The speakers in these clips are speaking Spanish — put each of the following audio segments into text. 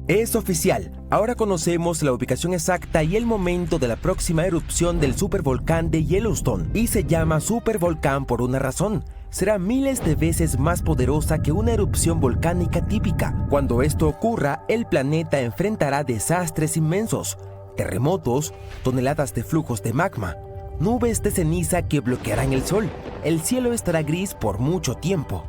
Es oficial, ahora conocemos la ubicación exacta y el momento de la próxima erupción del supervolcán de Yellowstone, y se llama supervolcán por una razón. Será miles de veces más poderosa que una erupción volcánica típica. Cuando esto ocurra, el planeta enfrentará desastres inmensos, terremotos, toneladas de flujos de magma, nubes de ceniza que bloquearán el sol. El cielo estará gris por mucho tiempo.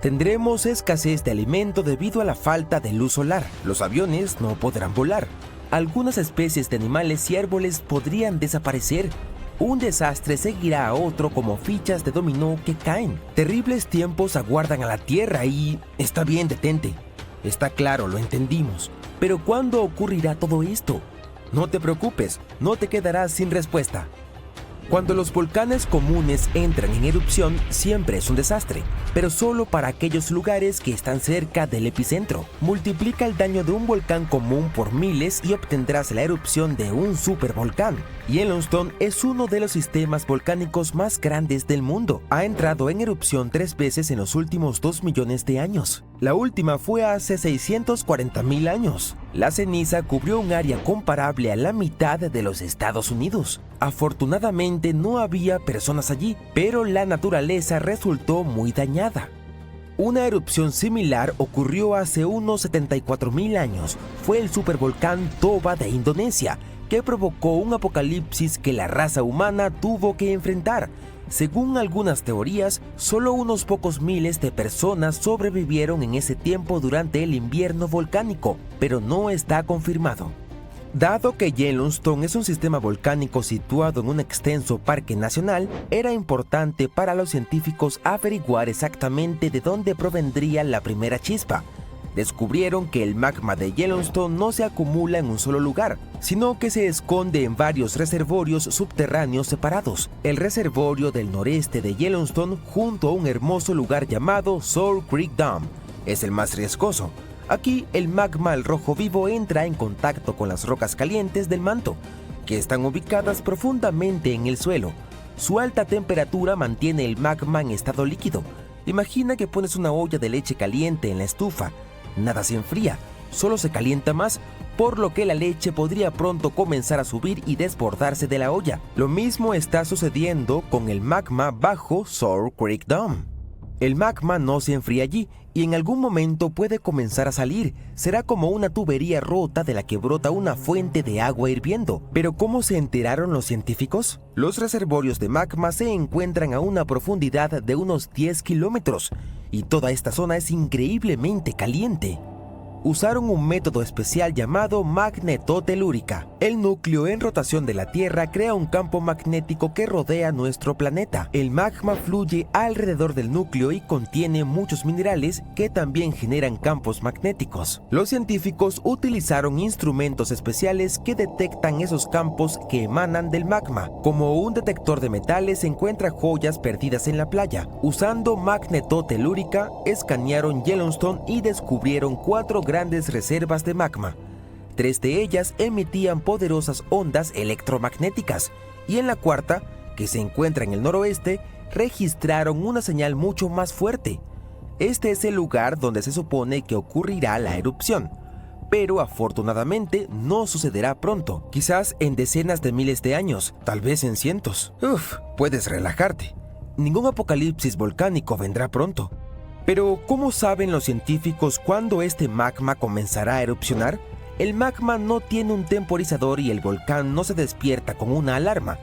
Tendremos escasez de alimento debido a la falta de luz solar. Los aviones no podrán volar. Algunas especies de animales y árboles podrían desaparecer. Un desastre seguirá a otro como fichas de dominó que caen. Terribles tiempos aguardan a la Tierra y... Está bien, detente. Está claro, lo entendimos. Pero ¿cuándo ocurrirá todo esto? No te preocupes, no te quedarás sin respuesta. Cuando los volcanes comunes entran en erupción, siempre es un desastre, pero solo para aquellos lugares que están cerca del epicentro. Multiplica el daño de un volcán común por miles y obtendrás la erupción de un supervolcán. Yellowstone es uno de los sistemas volcánicos más grandes del mundo. Ha entrado en erupción 3 veces en los últimos 2 millones de años. La última fue hace 640.000 años. La ceniza cubrió un área comparable a la mitad de los Estados Unidos. Afortunadamente no había personas allí, pero la naturaleza resultó muy dañada. Una erupción similar ocurrió hace unos 74.000 años. Fue el supervolcán Toba de Indonesia, que provocó un apocalipsis que la raza humana tuvo que enfrentar. Según algunas teorías, solo unos pocos miles de personas sobrevivieron en ese tiempo durante el invierno volcánico, pero no está confirmado. Dado que Yellowstone es un sistema volcánico situado en un extenso parque nacional, era importante para los científicos averiguar exactamente de dónde provendría la primera chispa. Descubrieron que el magma de Yellowstone no se acumula en un solo lugar, sino que se esconde en varios reservorios subterráneos separados. El reservorio del noreste de Yellowstone, junto a un hermoso lugar llamado Sour Creek Dam, es el más riesgoso. Aquí, el magma al rojo vivo entra en contacto con las rocas calientes del manto, que están ubicadas profundamente en el suelo. Su alta temperatura mantiene el magma en estado líquido. Imagina que pones una olla de leche caliente en la estufa. Nada se enfría, solo se calienta más, por lo que la leche podría pronto comenzar a subir y desbordarse de la olla. Lo mismo está sucediendo con el magma bajo Sour Creek Dam. El magma no se enfría allí y en algún momento puede comenzar a salir. Será como una tubería rota de la que brota una fuente de agua hirviendo. ¿Pero cómo se enteraron los científicos? Los reservorios de magma se encuentran a una profundidad de unos 10 kilómetros y toda esta zona es increíblemente caliente. Usaron un método especial llamado magnetotelúrica. El núcleo en rotación de la Tierra crea un campo magnético que rodea nuestro planeta. El magma fluye alrededor del núcleo y contiene muchos minerales que también generan campos magnéticos. Los científicos utilizaron instrumentos especiales que detectan esos campos que emanan del magma. Como un detector de metales encuentra joyas perdidas en la playa. Usando magnetotelúrica, escanearon Yellowstone y descubrieron 4 grandes reservas de magma. 3 de ellas emitían poderosas ondas electromagnéticas y en la cuarta, que se encuentra en el noroeste, registraron una señal mucho más fuerte. Este es el lugar donde se supone que ocurrirá la erupción, pero afortunadamente no sucederá pronto, quizás en decenas de miles de años, tal vez en cientos. Puedes relajarte. Ningún apocalipsis volcánico vendrá pronto. Pero, ¿cómo saben los científicos cuándo este magma comenzará a erupcionar? El magma no tiene un temporizador y el volcán no se despierta con una alarma.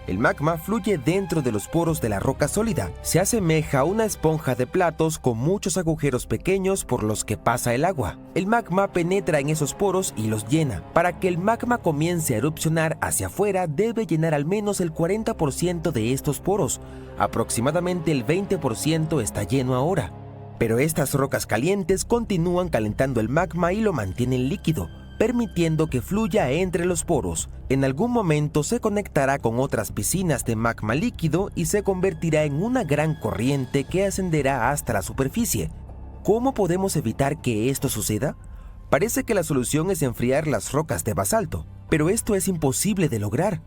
El magma fluye dentro de los poros de la roca sólida. Se asemeja a una esponja de platos con muchos agujeros pequeños por los que pasa el agua. El magma penetra en esos poros y los llena. Para que el magma comience a erupcionar hacia afuera, debe llenar al menos el 40% de estos poros. Aproximadamente el 20% está lleno ahora. Pero estas rocas calientes continúan calentando el magma y lo mantienen líquido, permitiendo que fluya entre los poros. En algún momento se conectará con otras piscinas de magma líquido y se convertirá en una gran corriente que ascenderá hasta la superficie. ¿Cómo podemos evitar que esto suceda? Parece que la solución es enfriar las rocas de basalto, pero esto es imposible de lograr.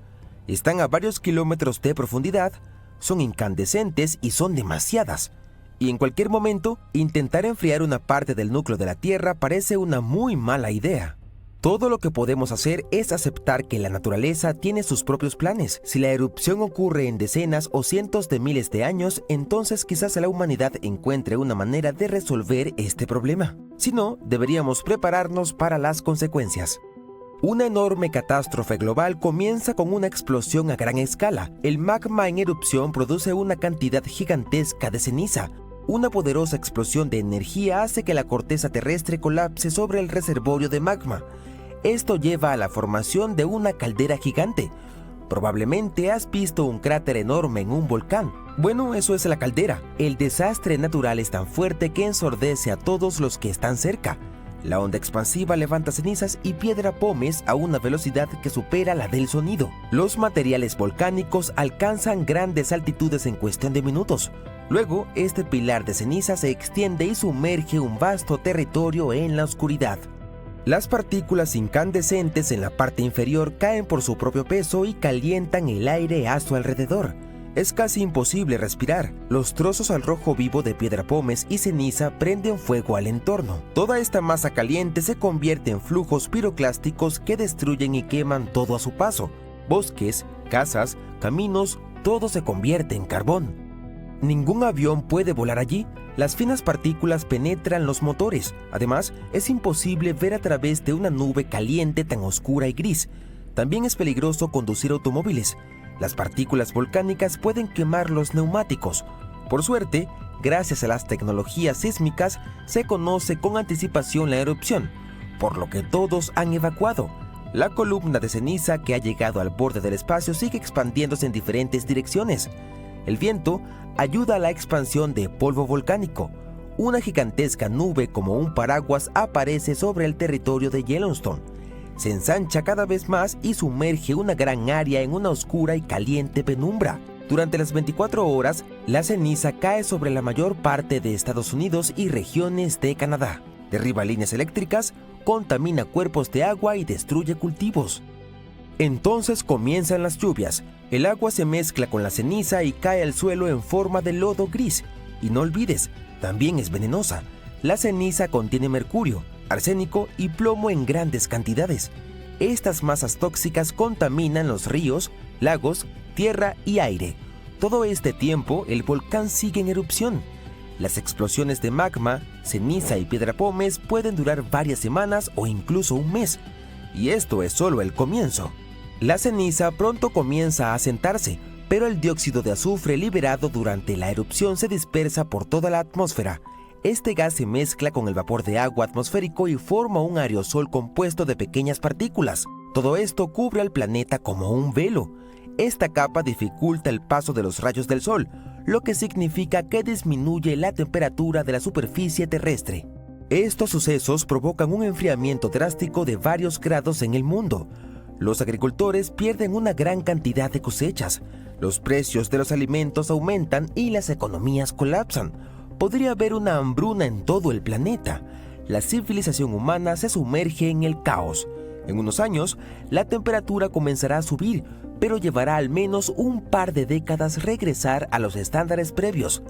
Están a varios kilómetros de profundidad, son incandescentes y son demasiadas. Y en cualquier momento, intentar enfriar una parte del núcleo de la Tierra parece una muy mala idea. Todo lo que podemos hacer es aceptar que la naturaleza tiene sus propios planes. Si la erupción ocurre en decenas o cientos de miles de años, entonces quizás la humanidad encuentre una manera de resolver este problema. Si no, deberíamos prepararnos para las consecuencias. Una enorme catástrofe global comienza con una explosión a gran escala. El magma en erupción produce una cantidad gigantesca de ceniza. Una poderosa explosión de energía hace que la corteza terrestre colapse sobre el reservorio de magma. Esto lleva a la formación de una caldera gigante. Probablemente has visto un cráter enorme en un volcán. Bueno, eso es la caldera. El desastre natural es tan fuerte que ensordece a todos los que están cerca. La onda expansiva levanta cenizas y piedra pómez a una velocidad que supera la del sonido. Los materiales volcánicos alcanzan grandes altitudes en cuestión de minutos. Luego, este pilar de ceniza se extiende y sumerge un vasto territorio en la oscuridad. Las partículas incandescentes en la parte inferior caen por su propio peso y calientan el aire a su alrededor. Es casi imposible respirar. Los trozos al rojo vivo de piedra pómez y ceniza prenden fuego al entorno. Toda esta masa caliente se convierte en flujos piroclásticos que destruyen y queman todo a su paso. Bosques, casas, caminos, todo se convierte en carbón. Ningún avión puede volar allí. Las finas partículas penetran los motores. Además, es imposible ver a través de una nube caliente tan oscura y gris. También es peligroso conducir automóviles. Las partículas volcánicas pueden quemar los neumáticos. Por suerte, gracias a las tecnologías sísmicas, se conoce con anticipación la erupción, por lo que todos han evacuado. La columna de ceniza que ha llegado al borde del espacio sigue expandiéndose en diferentes direcciones. El viento ayuda a la expansión de polvo volcánico. Una gigantesca nube como un paraguas aparece sobre el territorio de Yellowstone. Se ensancha cada vez más y sumerge una gran área en una oscura y caliente penumbra. Durante las 24 horas, la ceniza cae sobre la mayor parte de Estados Unidos y regiones de Canadá. Derriba líneas eléctricas, contamina cuerpos de agua y destruye cultivos. Entonces comienzan las lluvias. El agua se mezcla con la ceniza y cae al suelo en forma de lodo gris. Y no olvides, también es venenosa. La ceniza contiene mercurio, arsénico y plomo en grandes cantidades. Estas masas tóxicas contaminan los ríos, lagos, tierra y aire. Todo este tiempo, el volcán sigue en erupción. Las explosiones de magma, ceniza y piedra pómez pueden durar varias semanas o incluso un mes. Y esto es solo el comienzo. La ceniza pronto comienza a asentarse, pero el dióxido de azufre liberado durante la erupción se dispersa por toda la atmósfera. Este gas se mezcla con el vapor de agua atmosférico y forma un aerosol compuesto de pequeñas partículas. Todo esto cubre al planeta como un velo. Esta capa dificulta el paso de los rayos del sol, lo que significa que disminuye la temperatura de la superficie terrestre. Estos sucesos provocan un enfriamiento drástico de varios grados en el mundo. Los agricultores pierden una gran cantidad de cosechas, los precios de los alimentos aumentan y las economías colapsan. Podría haber una hambruna en todo el planeta. La civilización humana se sumerge en el caos. En unos años, la temperatura comenzará a subir, pero llevará al menos un par de décadas regresar a los estándares previos.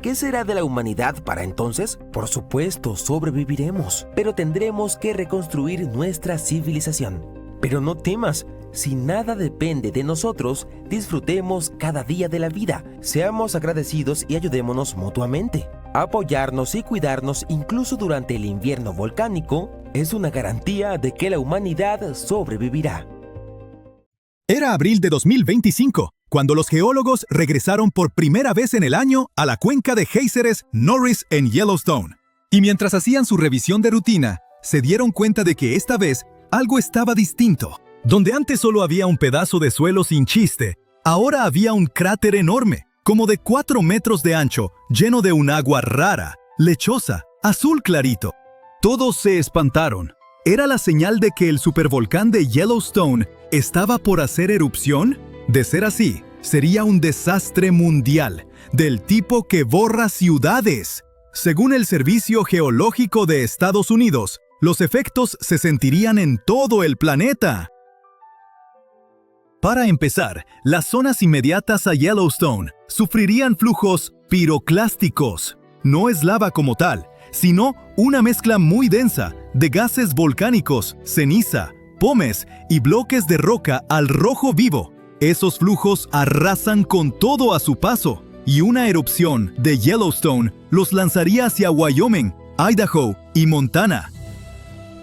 ¿Qué será de la humanidad para entonces? Por supuesto, sobreviviremos, pero tendremos que reconstruir nuestra civilización. Pero no temas, si nada depende de nosotros, disfrutemos cada día de la vida, seamos agradecidos y ayudémonos mutuamente. Apoyarnos y cuidarnos incluso durante el invierno volcánico es una garantía de que la humanidad sobrevivirá. Era abril de 2025, cuando los geólogos regresaron por primera vez en el año a la cuenca de géiseres Norris en Yellowstone. Y mientras hacían su revisión de rutina, se dieron cuenta de que esta vez algo estaba distinto. Donde antes solo había un pedazo de suelo sin chiste, ahora había un cráter enorme, como de 4 metros de ancho, lleno de un agua rara, lechosa, azul clarito. Todos se espantaron. ¿Era la señal de que el supervolcán de Yellowstone estaba por hacer erupción? De ser así, sería un desastre mundial, del tipo que borra ciudades. Según el Servicio Geológico de Estados Unidos, los efectos se sentirían en todo el planeta. Para empezar, las zonas inmediatas a Yellowstone sufrirían flujos piroclásticos. no es lava como tal, sino una mezcla muy densa de gases volcánicos, ceniza, pómez y bloques de roca al rojo vivo. Esos flujos arrasan con todo a su paso, y una erupción de Yellowstone los lanzaría hacia Wyoming, Idaho y Montana.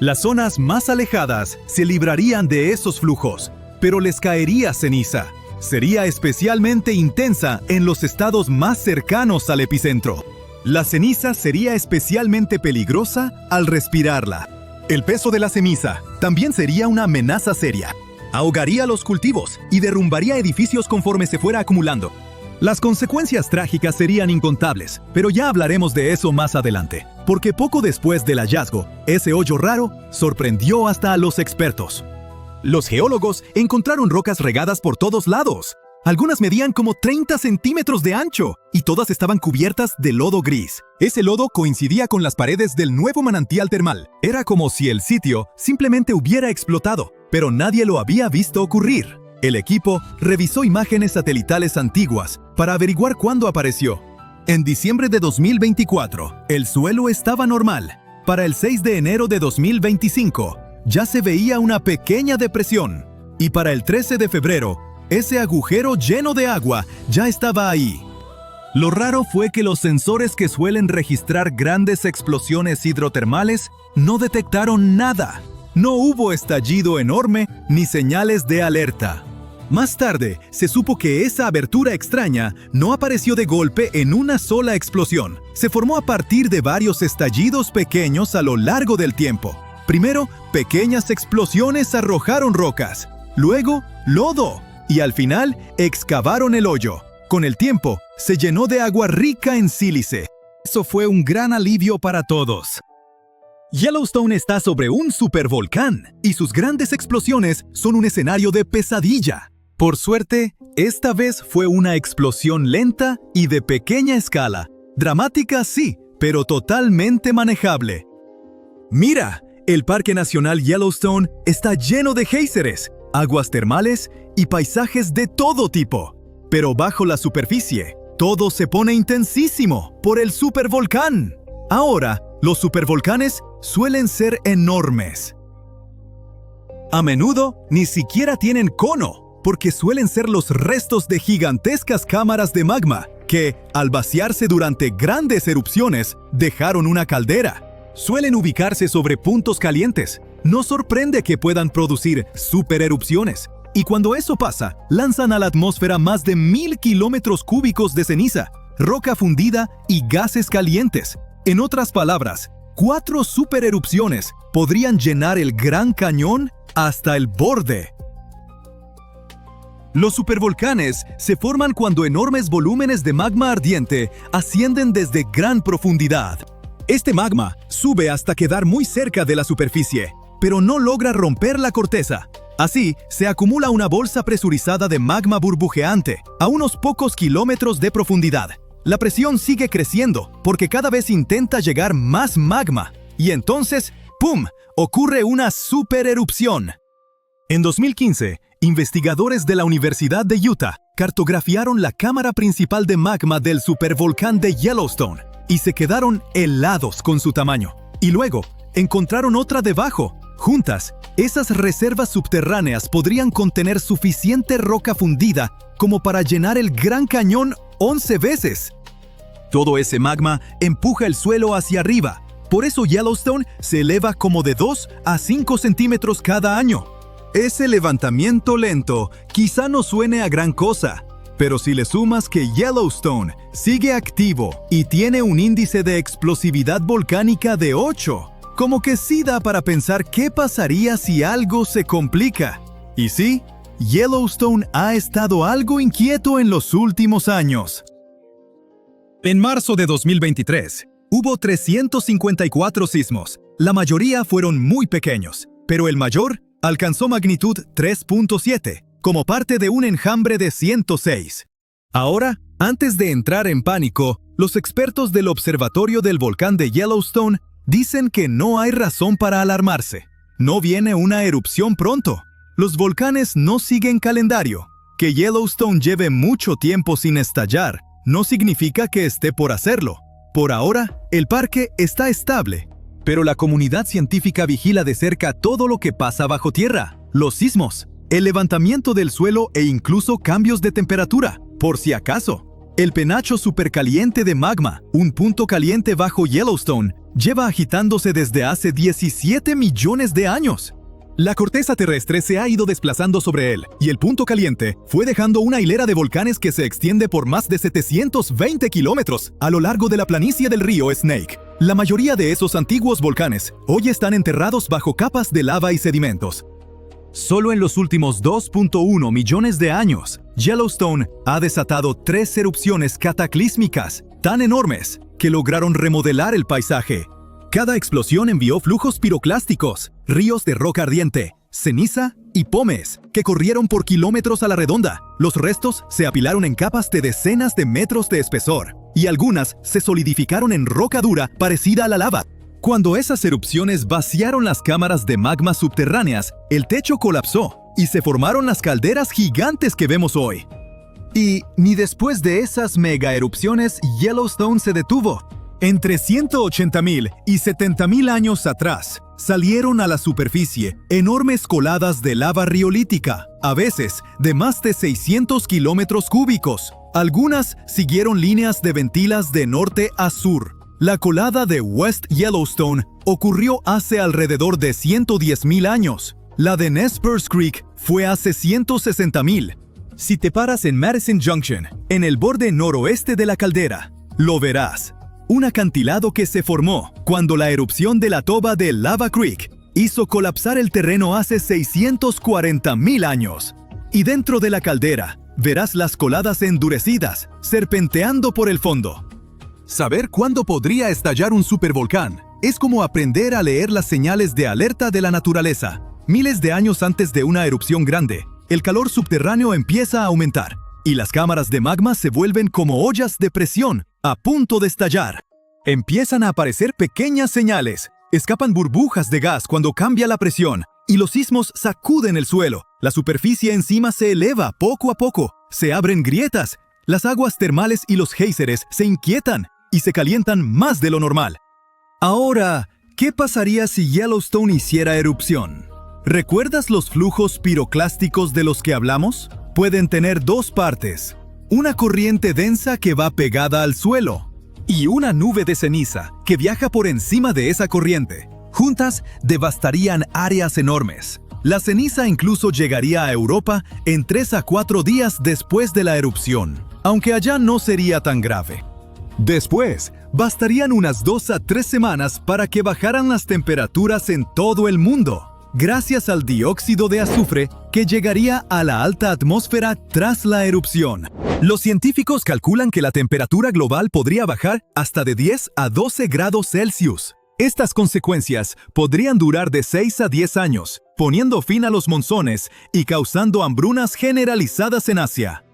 Las zonas más alejadas se librarían de esos flujos, pero les caería ceniza. Sería especialmente intensa en los estados más cercanos al epicentro. La ceniza sería especialmente peligrosa al respirarla. El peso de la ceniza también sería una amenaza seria. Ahogaría los cultivos y derrumbaría edificios conforme se fuera acumulando. Las consecuencias trágicas serían incontables, pero ya hablaremos de eso más adelante, porque poco después del hallazgo, ese hoyo raro sorprendió hasta a los expertos. Los geólogos encontraron rocas regadas por todos lados. Algunas medían como 30 centímetros de ancho y todas estaban cubiertas de lodo gris. Ese lodo coincidía con las paredes del nuevo manantial termal. Era como si el sitio simplemente hubiera explotado, pero nadie lo había visto ocurrir. El equipo revisó imágenes satelitales antiguas para averiguar cuándo apareció. En diciembre de 2024, el suelo estaba normal. Para el 6 de enero de 2025, ya se veía una pequeña depresión. Y para el 13 de febrero, ese agujero lleno de agua ya estaba ahí. Lo raro fue que los sensores que suelen registrar grandes explosiones hidrotermales no detectaron nada. No hubo estallido enorme ni señales de alerta. Más tarde, se supo que esa abertura extraña no apareció de golpe en una sola explosión. Se formó a partir de varios estallidos pequeños a lo largo del tiempo. Primero, pequeñas explosiones arrojaron rocas. Luego, lodo. Y al final, excavaron el hoyo. Con el tiempo, se llenó de agua rica en sílice. Eso fue un gran alivio para todos. Yellowstone está sobre un supervolcán, y sus grandes explosiones son un escenario de pesadilla. Por suerte, esta vez fue una explosión lenta y de pequeña escala. Dramática sí, pero totalmente manejable. Mira, el Parque Nacional Yellowstone está lleno de géiseres, aguas termales y paisajes de todo tipo. Pero bajo la superficie, todo se pone intensísimo por el supervolcán. Ahora, los supervolcanes suelen ser enormes. A menudo ni siquiera tienen cono, porque suelen ser los restos de gigantescas cámaras de magma que, al vaciarse durante grandes erupciones, dejaron una caldera. Suelen ubicarse sobre puntos calientes. No sorprende que puedan producir supererupciones. Y cuando eso pasa, lanzan a la atmósfera más de 1000 kilómetros cúbicos de ceniza, roca fundida y gases calientes. En otras palabras, 4 supererupciones podrían llenar el Gran Cañón hasta el borde. Los supervolcanes se forman cuando enormes volúmenes de magma ardiente ascienden desde gran profundidad. Este magma sube hasta quedar muy cerca de la superficie, pero no logra romper la corteza. Así, se acumula una bolsa presurizada de magma burbujeante a unos pocos kilómetros de profundidad. La presión sigue creciendo porque cada vez intenta llegar más magma. Y entonces, ¡pum!, ocurre una supererupción. En 2015, investigadores de la Universidad de Utah cartografiaron la cámara principal de magma del supervolcán de Yellowstone y se quedaron helados con su tamaño. Y luego, encontraron otra debajo. Juntas, esas reservas subterráneas podrían contener suficiente roca fundida como para llenar el Gran Cañón 11 veces. Todo ese magma empuja el suelo hacia arriba. Por eso Yellowstone se eleva como de 2 a 5 centímetros cada año. Ese levantamiento lento quizá no suene a gran cosa, pero si le sumas que Yellowstone sigue activo y tiene un índice de explosividad volcánica de 8, como que sí da para pensar qué pasaría si algo se complica. Y sí, Yellowstone ha estado algo inquieto en los últimos años. En marzo de 2023, hubo 354 sismos. La mayoría fueron muy pequeños, pero el mayor alcanzó magnitud 3.7, como parte de un enjambre de 106. Ahora, antes de entrar en pánico, los expertos del Observatorio del Volcán de Yellowstone dicen que no hay razón para alarmarse. No viene una erupción pronto. Los volcanes no siguen calendario. Que Yellowstone lleve mucho tiempo sin estallar no significa que esté por hacerlo. Por ahora, el parque está estable, pero la comunidad científica vigila de cerca todo lo que pasa bajo tierra, los sismos, el levantamiento del suelo e incluso cambios de temperatura, por si acaso. El penacho supercaliente de magma, un punto caliente bajo Yellowstone, lleva agitándose desde hace 17 millones de años. La corteza terrestre se ha ido desplazando sobre él, y el punto caliente fue dejando una hilera de volcanes que se extiende por más de 720 kilómetros a lo largo de la planicie del río Snake. La mayoría de esos antiguos volcanes hoy están enterrados bajo capas de lava y sedimentos. Solo en los últimos 2.1 millones de años, Yellowstone ha desatado 3 erupciones cataclísmicas tan enormes que lograron remodelar el paisaje. Cada explosión envió flujos piroclásticos, ríos de roca ardiente, ceniza y pómez que corrieron por kilómetros a la redonda. Los restos se apilaron en capas de decenas de metros de espesor, y algunas se solidificaron en roca dura parecida a la lava. Cuando esas erupciones vaciaron las cámaras de magma subterráneas, el techo colapsó y se formaron las calderas gigantes que vemos hoy. Y ni después de esas mega erupciones Yellowstone se detuvo. Entre 180.000 y 70.000 años atrás, salieron a la superficie enormes coladas de lava riolítica, a veces de más de 600 kilómetros cúbicos. Algunas siguieron líneas de ventilas de norte a sur. La colada de West Yellowstone ocurrió hace alrededor de 110.000 años. La de Nez Perce Creek fue hace 160.000. Si te paras en Madison Junction, en el borde noroeste de la caldera, lo verás. Un acantilado que se formó cuando la erupción de la toba de Lava Creek hizo colapsar el terreno hace 640.000 años. Y dentro de la caldera, verás las coladas endurecidas, serpenteando por el fondo. Saber cuándo podría estallar un supervolcán es como aprender a leer las señales de alerta de la naturaleza. Miles de años antes de una erupción grande, el calor subterráneo empieza a aumentar, y las cámaras de magma se vuelven como ollas de presión, a punto de estallar. Empiezan a aparecer pequeñas señales. Escapan burbujas de gas cuando cambia la presión, y los sismos sacuden el suelo. La superficie encima se eleva poco a poco. Se abren grietas. Las aguas termales y los géiseres se inquietan y se calientan más de lo normal. Ahora, ¿qué pasaría si Yellowstone hiciera erupción? ¿Recuerdas los flujos piroclásticos de los que hablamos? Pueden tener dos partes. Una corriente densa que va pegada al suelo y una nube de ceniza que viaja por encima de esa corriente. Juntas devastarían áreas enormes. La ceniza incluso llegaría a Europa en 3 a 4 días después de la erupción, aunque allá no sería tan grave. Después, bastarían unas 2 a 3 semanas para que bajaran las temperaturas en todo el mundo, gracias al dióxido de azufre que llegaría a la alta atmósfera tras la erupción. Los científicos calculan que la temperatura global podría bajar hasta de 10 a 12 grados Celsius. Estas consecuencias podrían durar de 6 a 10 años, poniendo fin a los monzones y causando hambrunas generalizadas en Asia.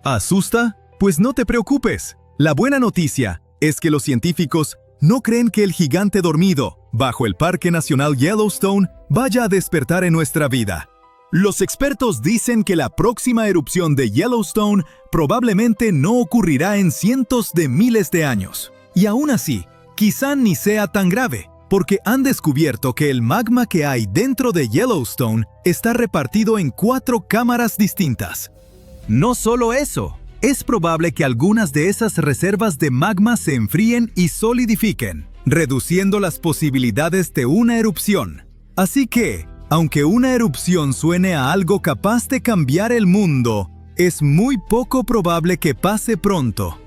¿Asusta? Pues no te preocupes. La buena noticia es que los científicos no creen que el gigante dormido bajo el Parque Nacional Yellowstone vaya a despertar en nuestra vida. Los expertos dicen que la próxima erupción de Yellowstone probablemente no ocurrirá en cientos de miles de años. Y aún así, quizá ni sea tan grave, porque han descubierto que el magma que hay dentro de Yellowstone está repartido en 4 cámaras distintas. No solo eso, es probable que algunas de esas reservas de magma se enfríen y solidifiquen, reduciendo las posibilidades de una erupción. Así que, aunque una erupción suene a algo capaz de cambiar el mundo, es muy poco probable que pase pronto.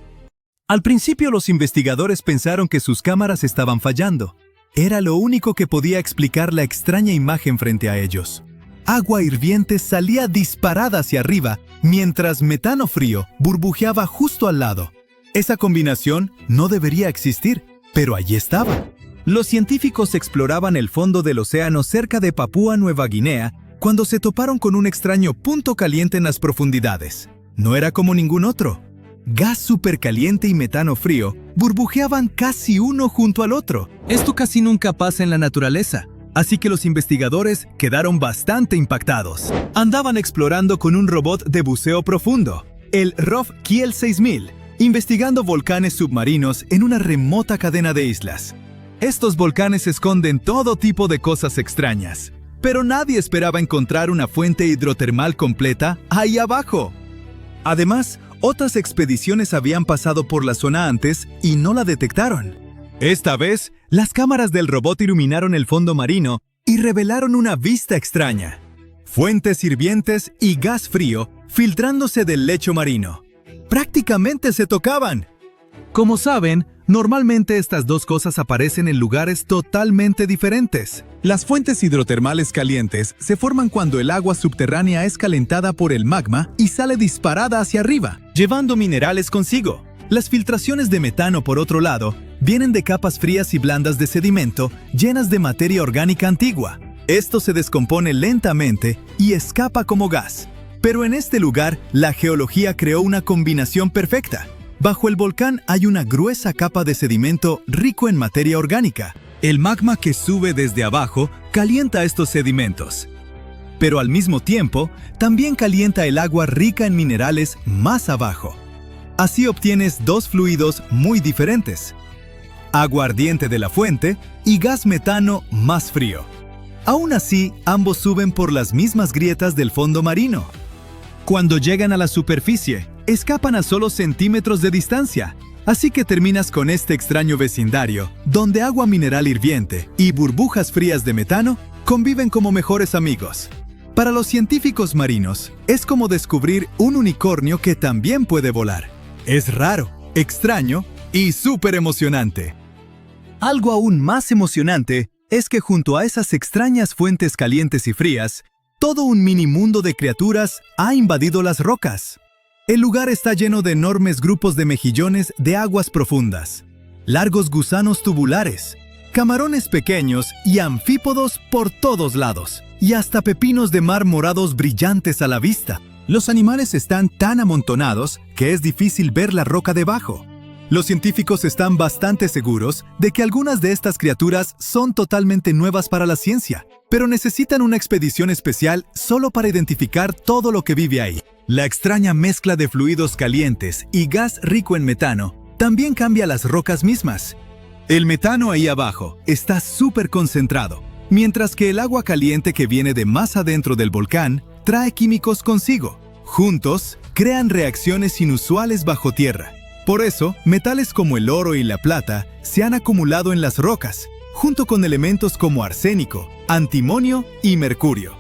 Al principio los investigadores pensaron que sus cámaras estaban fallando. Era lo único que podía explicar la extraña imagen frente a ellos. Agua hirviente salía disparada hacia arriba, mientras metano frío burbujeaba justo al lado. Esa combinación no debería existir, pero allí estaba. Los científicos exploraban el fondo del océano cerca de Papúa Nueva Guinea cuando se toparon con un extraño punto caliente en las profundidades. No era como ningún otro. Gas supercaliente y metano frío burbujeaban casi uno junto al otro. Esto casi nunca pasa en la naturaleza, así que los investigadores quedaron bastante impactados. Andaban explorando con un robot de buceo profundo, el ROV Kiel 6000, investigando volcanes submarinos en una remota cadena de islas. Estos volcanes esconden todo tipo de cosas extrañas, pero nadie esperaba encontrar una fuente hidrotermal completa ahí abajo. Además, otras expediciones habían pasado por la zona antes y no la detectaron. Esta vez, las cámaras del robot iluminaron el fondo marino y revelaron una vista extraña. Fuentes hirvientes y gas frío filtrándose del lecho marino. ¡Prácticamente se tocaban! Como saben, normalmente estas dos cosas aparecen en lugares totalmente diferentes. Las fuentes hidrotermales calientes se forman cuando el agua subterránea es calentada por el magma y sale disparada hacia arriba, llevando minerales consigo. Las filtraciones de metano, por otro lado, vienen de capas frías y blandas de sedimento llenas de materia orgánica antigua. Esto se descompone lentamente y escapa como gas. Pero en este lugar, la geología creó una combinación perfecta. Bajo el volcán hay una gruesa capa de sedimento rico en materia orgánica. El magma que sube desde abajo calienta estos sedimentos. Pero al mismo tiempo, también calienta el agua rica en minerales más abajo. Así obtienes dos fluidos muy diferentes: agua ardiente de la fuente y gas metano más frío. Aún así, ambos suben por las mismas grietas del fondo marino. Cuando llegan a la superficie, escapan a solo centímetros de distancia, así que terminas con este extraño vecindario, donde agua mineral hirviente y burbujas frías de metano conviven como mejores amigos. Para los científicos marinos, es como descubrir un unicornio que también puede volar. Es raro, extraño y súper emocionante. Algo aún más emocionante es que junto a esas extrañas fuentes calientes y frías, todo un mini mundo de criaturas ha invadido las rocas. El lugar está lleno de enormes grupos de mejillones de aguas profundas, largos gusanos tubulares, camarones pequeños y anfípodos por todos lados, y hasta pepinos de mar morados brillantes a la vista. Los animales están tan amontonados que es difícil ver la roca debajo. Los científicos están bastante seguros de que algunas de estas criaturas son totalmente nuevas para la ciencia, pero necesitan una expedición especial solo para identificar todo lo que vive ahí. La extraña mezcla de fluidos calientes y gas rico en metano también cambia las rocas mismas. El metano ahí abajo está súper concentrado, mientras que el agua caliente que viene de más adentro del volcán trae químicos consigo. Juntos, crean reacciones inusuales bajo tierra. Por eso, metales como el oro y la plata se han acumulado en las rocas, junto con elementos como arsénico, antimonio y mercurio.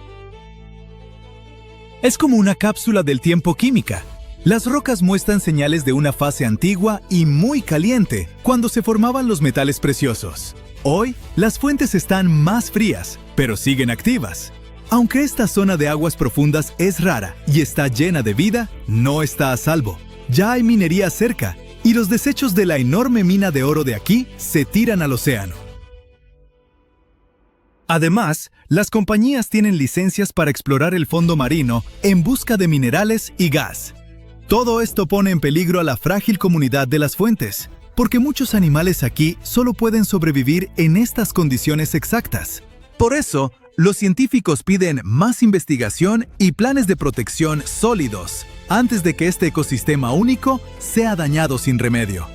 Es como una cápsula del tiempo química. Las rocas muestran señales de una fase antigua y muy caliente, cuando se formaban los metales preciosos. Hoy, las fuentes están más frías, pero siguen activas. Aunque esta zona de aguas profundas es rara y está llena de vida, no está a salvo. Ya hay minería cerca, y los desechos de la enorme mina de oro de aquí se tiran al océano. Además, las compañías tienen licencias para explorar el fondo marino en busca de minerales y gas. Todo esto pone en peligro a la frágil comunidad de las fuentes, porque muchos animales aquí solo pueden sobrevivir en estas condiciones exactas. Por eso, los científicos piden más investigación y planes de protección sólidos antes de que este ecosistema único sea dañado sin remedio.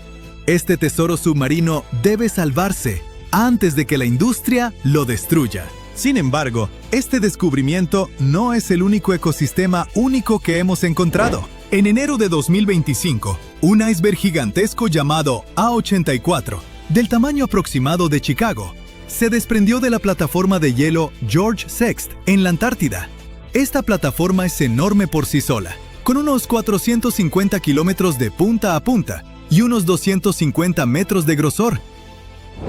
Este tesoro submarino debe salvarse antes de que la industria lo destruya. Sin embargo, este descubrimiento no es el único ecosistema único que hemos encontrado. En enero de 2025, un iceberg gigantesco llamado A84, del tamaño aproximado de Chicago, se desprendió de la plataforma de hielo George VI en la Antártida. Esta plataforma es enorme por sí sola, con unos 450 kilómetros de punta a punta y unos 250 metros de grosor.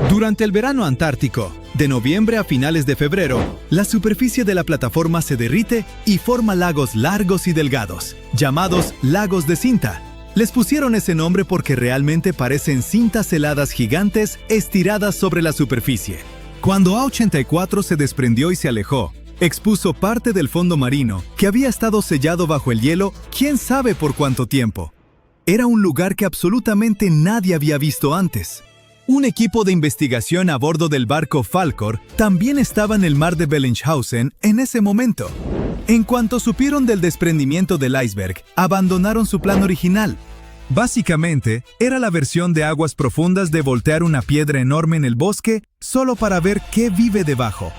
Durante el verano antártico, de noviembre a finales de febrero, la superficie de la plataforma se derrite y forma lagos largos y delgados, llamados lagos de cinta. Les pusieron ese nombre porque realmente parecen cintas heladas gigantes estiradas sobre la superficie. Cuando A84 se desprendió y se alejó, expuso parte del fondo marino que había estado sellado bajo el hielo quién sabe por cuánto tiempo. Era un lugar que absolutamente nadie había visto antes. Un equipo de investigación a bordo del barco Falkor también estaba en el mar de Bellingshausen en ese momento. En cuanto supieron del desprendimiento del iceberg, abandonaron su plan original. Básicamente, era la versión de aguas profundas de voltear una piedra enorme en el bosque solo para ver qué vive debajo.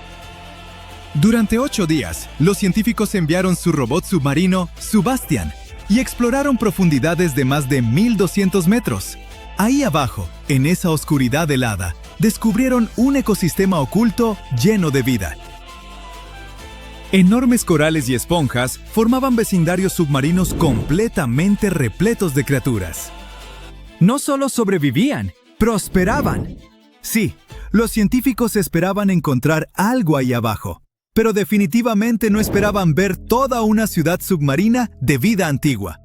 Durante 8 días, los científicos enviaron su robot submarino, Sebastian, y exploraron profundidades de más de 1,200 metros. Ahí abajo, en esa oscuridad helada, descubrieron un ecosistema oculto lleno de vida. Enormes corales y esponjas formaban vecindarios submarinos completamente repletos de criaturas. No solo sobrevivían, prosperaban. Sí, los científicos esperaban encontrar algo ahí abajo, pero definitivamente no esperaban ver toda una ciudad submarina de vida antigua.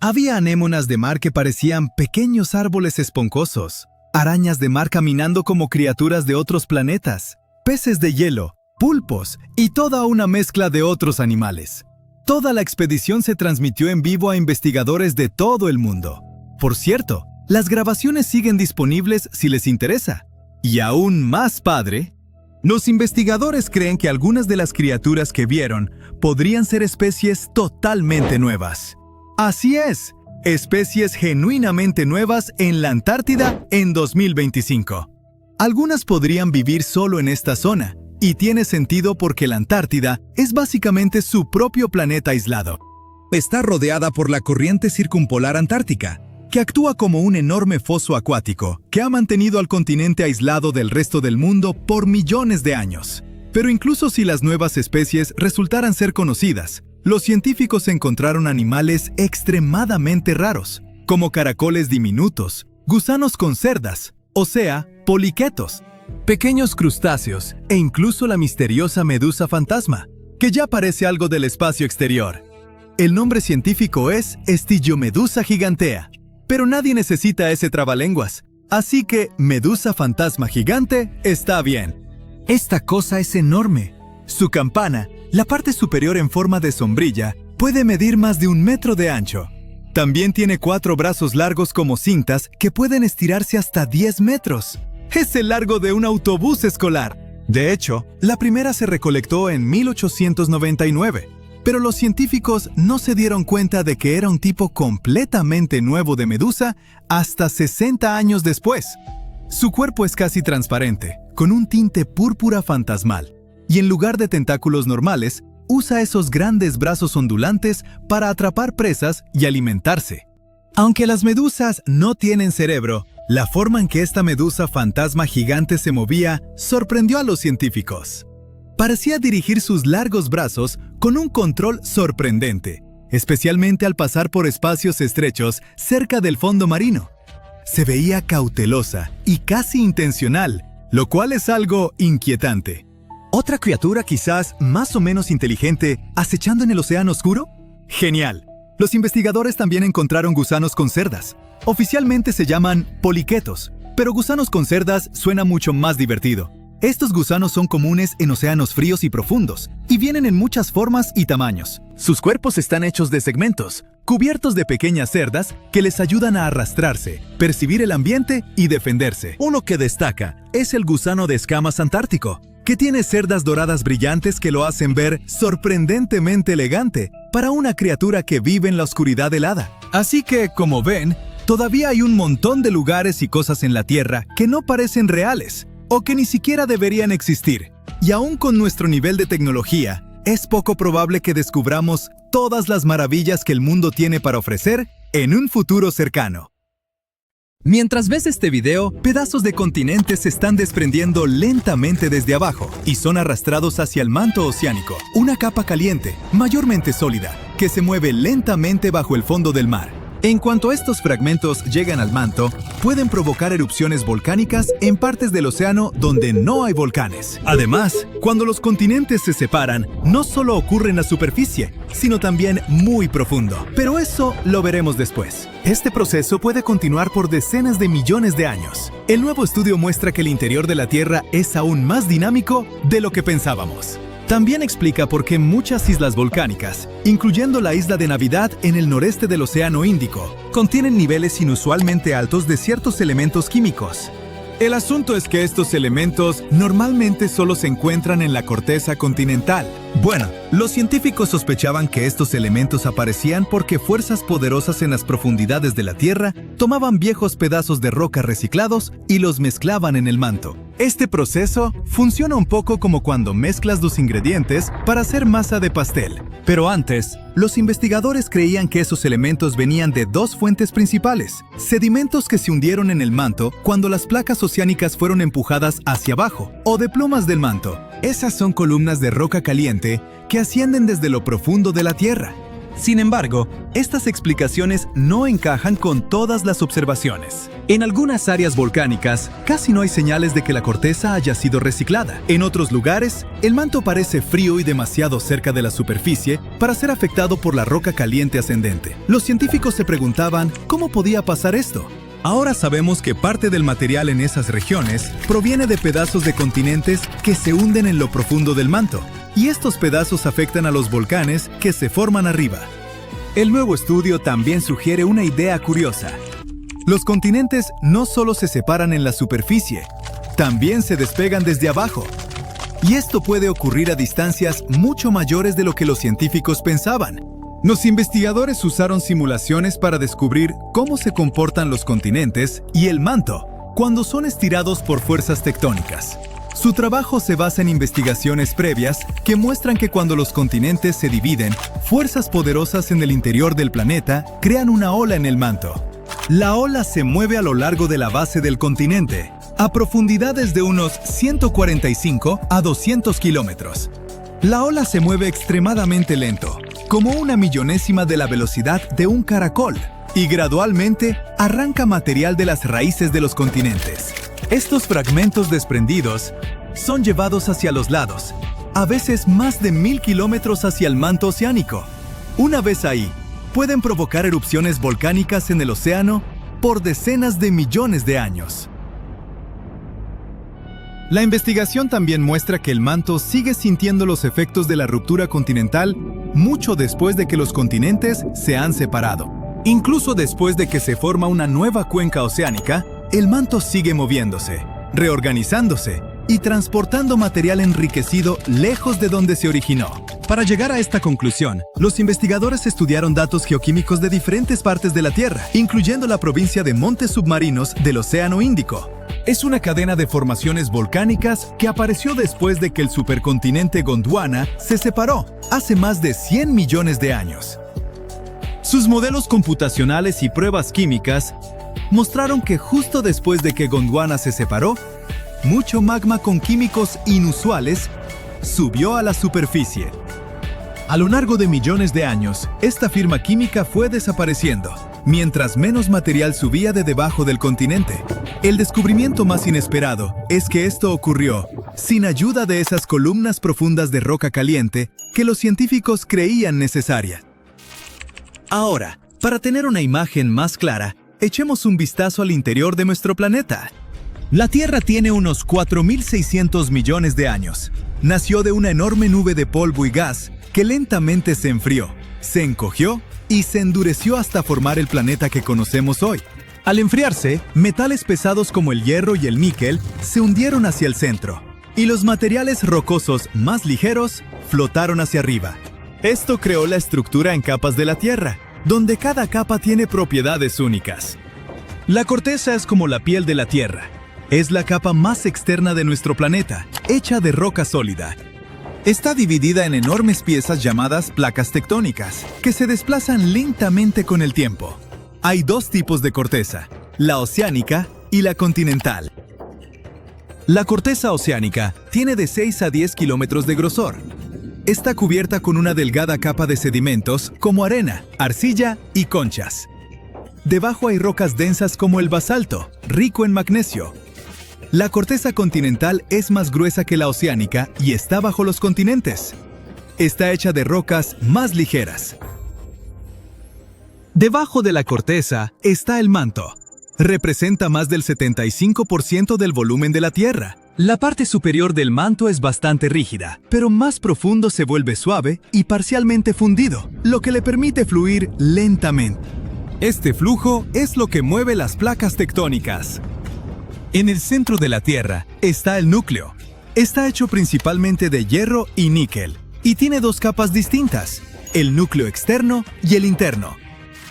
Había anémonas de mar que parecían pequeños árboles esponjosos, arañas de mar caminando como criaturas de otros planetas, peces de hielo, pulpos y toda una mezcla de otros animales. Toda la expedición se transmitió en vivo a investigadores de todo el mundo. Por cierto, las grabaciones siguen disponibles si les interesa. Y aún más padre, los investigadores creen que algunas de las criaturas que vieron podrían ser especies totalmente nuevas. Así es, especies genuinamente nuevas en la Antártida en 2025. Algunas podrían vivir solo en esta zona, y tiene sentido porque la Antártida es básicamente su propio planeta aislado. Está rodeada por la corriente circumpolar antártica, que actúa como un enorme foso acuático que ha mantenido al continente aislado del resto del mundo por millones de años. Pero incluso si las nuevas especies resultaran ser conocidas, los científicos encontraron animales extremadamente raros, como caracoles diminutos, gusanos con cerdas, o sea, poliquetos, pequeños crustáceos e incluso la misteriosa medusa fantasma, que ya parece algo del espacio exterior. El nombre científico es Stygiomedusa gigantea, pero nadie necesita ese trabalenguas, así que medusa fantasma gigante está bien. Esta cosa es enorme. Su campana, la parte superior en forma de sombrilla, puede medir más de 1 metro de ancho. También tiene 4 brazos largos como cintas que pueden estirarse hasta 10 metros. Es el largo de un autobús escolar. De hecho, la primera se recolectó en 1899, pero los científicos no se dieron cuenta de que era un tipo completamente nuevo de medusa hasta 60 años después. Su cuerpo es casi transparente, con un tinte púrpura fantasmal, y en lugar de tentáculos normales, usa esos grandes brazos ondulantes para atrapar presas y alimentarse. Aunque las medusas no tienen cerebro, la forma en que esta medusa fantasma gigante se movía sorprendió a los científicos. Parecía dirigir sus largos brazos con un control sorprendente, especialmente al pasar por espacios estrechos cerca del fondo marino. Se veía cautelosa y casi intencional, lo cual es algo inquietante. ¿Otra criatura quizás más o menos inteligente acechando en el océano oscuro? ¡Genial! Los investigadores también encontraron gusanos con cerdas. Oficialmente se llaman poliquetos, pero gusanos con cerdas suena mucho más divertido. Estos gusanos son comunes en océanos fríos y profundos, y vienen en muchas formas y tamaños. Sus cuerpos están hechos de segmentos, cubiertos de pequeñas cerdas que les ayudan a arrastrarse, percibir el ambiente y defenderse. Uno que destaca es el gusano de escamas antártico, que tiene cerdas doradas brillantes que lo hacen ver sorprendentemente elegante para una criatura que vive en la oscuridad helada. Así que, como ven, todavía hay un montón de lugares y cosas en la Tierra que no parecen reales, o que ni siquiera deberían existir. Y aún con nuestro nivel de tecnología, es poco probable que descubramos todas las maravillas que el mundo tiene para ofrecer en un futuro cercano. Mientras ves este video, pedazos de continentes se están desprendiendo lentamente desde abajo y son arrastrados hacia el manto oceánico, una capa caliente, mayormente sólida, que se mueve lentamente bajo el fondo del mar. En cuanto estos fragmentos llegan al manto, pueden provocar erupciones volcánicas en partes del océano donde no hay volcanes. Además, cuando los continentes se separan, no solo ocurre en la superficie, sino también muy profundo. Pero eso lo veremos después. Este proceso puede continuar por decenas de millones de años. El nuevo estudio muestra que el interior de la Tierra es aún más dinámico de lo que pensábamos. También explica por qué muchas islas volcánicas, incluyendo la isla de Navidad en el noreste del Océano Índico, contienen niveles inusualmente altos de ciertos elementos químicos. El asunto es que estos elementos normalmente solo se encuentran en la corteza continental. Bueno, Los científicos sospechaban que estos elementos aparecían porque fuerzas poderosas en las profundidades de la Tierra tomaban viejos pedazos de roca reciclados y los mezclaban en el manto. Este proceso funciona un poco como cuando mezclas dos ingredientes para hacer masa de pastel. Pero antes, los investigadores creían que esos elementos venían de dos fuentes principales: sedimentos que se hundieron en el manto cuando las placas oceánicas fueron empujadas hacia abajo, o de plumas del manto. Esas son columnas de roca caliente que ascienden desde lo profundo de la Tierra. Sin embargo, estas explicaciones no encajan con todas las observaciones. En algunas áreas volcánicas, casi no hay señales de que la corteza haya sido reciclada. En otros lugares, el manto parece frío y demasiado cerca de la superficie para ser afectado por la roca caliente ascendente. Los científicos se preguntaban cómo podía pasar esto. Ahora sabemos que parte del material en esas regiones proviene de pedazos de continentes que se hunden en lo profundo del manto, y estos pedazos afectan a los volcanes que se forman arriba. El nuevo estudio también sugiere una idea curiosa. Los continentes no solo se separan en la superficie, también se despegan desde abajo. Y esto puede ocurrir a distancias mucho mayores de lo que los científicos pensaban. Los investigadores usaron simulaciones para descubrir cómo se comportan los continentes y el manto cuando son estirados por fuerzas tectónicas. Su trabajo se basa en investigaciones previas que muestran que cuando los continentes se dividen, fuerzas poderosas en el interior del planeta crean una ola en el manto. La ola se mueve a lo largo de la base del continente, a profundidades de unos 145 a 200 kilómetros. La ola se mueve extremadamente lento, como una millonésima de la velocidad de un caracol, y gradualmente arranca material de las raíces de los continentes. Estos fragmentos desprendidos son llevados hacia los lados, a veces más de 1000 kilómetros hacia el manto oceánico. Una vez ahí, pueden provocar erupciones volcánicas en el océano por decenas de millones de años. La investigación también muestra que el manto sigue sintiendo los efectos de la ruptura continental mucho después de que los continentes se han separado. Incluso después de que se forma una nueva cuenca oceánica, el manto sigue moviéndose, reorganizándose y transportando material enriquecido lejos de donde se originó. Para llegar a esta conclusión, los investigadores estudiaron datos geoquímicos de diferentes partes de la Tierra, incluyendo la provincia de montes submarinos del Océano Índico. Es una cadena de formaciones volcánicas que apareció después de que el supercontinente Gondwana se separó hace más de 100 millones de años. Sus modelos computacionales y pruebas químicas mostraron que justo después de que Gondwana se separó, mucho magma con químicos inusuales subió a la superficie. A lo largo de millones de años, esta firma química fue desapareciendo, mientras menos material subía de debajo del continente. El descubrimiento más inesperado es que esto ocurrió sin ayuda de esas columnas profundas de roca caliente que los científicos creían necesaria. Ahora, para tener una imagen más clara, echemos un vistazo al interior de nuestro planeta. La Tierra tiene unos 4.600 millones de años. Nació de una enorme nube de polvo y gas que lentamente se enfrió, se encogió y se endureció hasta formar el planeta que conocemos hoy. Al enfriarse, metales pesados como el hierro y el níquel se hundieron hacia el centro, y los materiales rocosos más ligeros flotaron hacia arriba. Esto creó la estructura en capas de la Tierra, donde cada capa tiene propiedades únicas. La corteza es como la piel de la Tierra. Es la capa más externa de nuestro planeta, hecha de roca sólida. Está dividida en enormes piezas llamadas placas tectónicas, que se desplazan lentamente con el tiempo. Hay dos tipos de corteza, la oceánica y la continental. La corteza oceánica tiene de 6 a 10 kilómetros de grosor. Está cubierta con una delgada capa de sedimentos como arena, arcilla y conchas. Debajo hay rocas densas como el basalto, rico en magnesio. La corteza continental es más gruesa que la oceánica y está bajo los continentes. Está hecha de rocas más ligeras. Debajo de la corteza está el manto. Representa más del 75% del volumen de la Tierra. La parte superior del manto es bastante rígida, pero más profundo se vuelve suave y parcialmente fundido, lo que le permite fluir lentamente. Este flujo es lo que mueve las placas tectónicas. En el centro de la Tierra está el núcleo. Está hecho principalmente de hierro y níquel, y tiene dos capas distintas, el núcleo externo y el interno.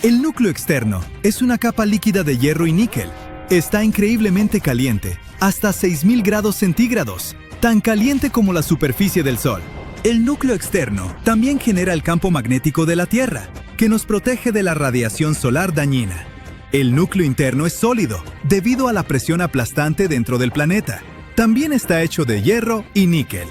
El núcleo externo es una capa líquida de hierro y níquel. Está increíblemente caliente, hasta 6000 grados centígrados, tan caliente como la superficie del Sol. El núcleo externo también genera el campo magnético de la Tierra, que nos protege de la radiación solar dañina. El núcleo interno es sólido, debido a la presión aplastante dentro del planeta. También está hecho de hierro y níquel.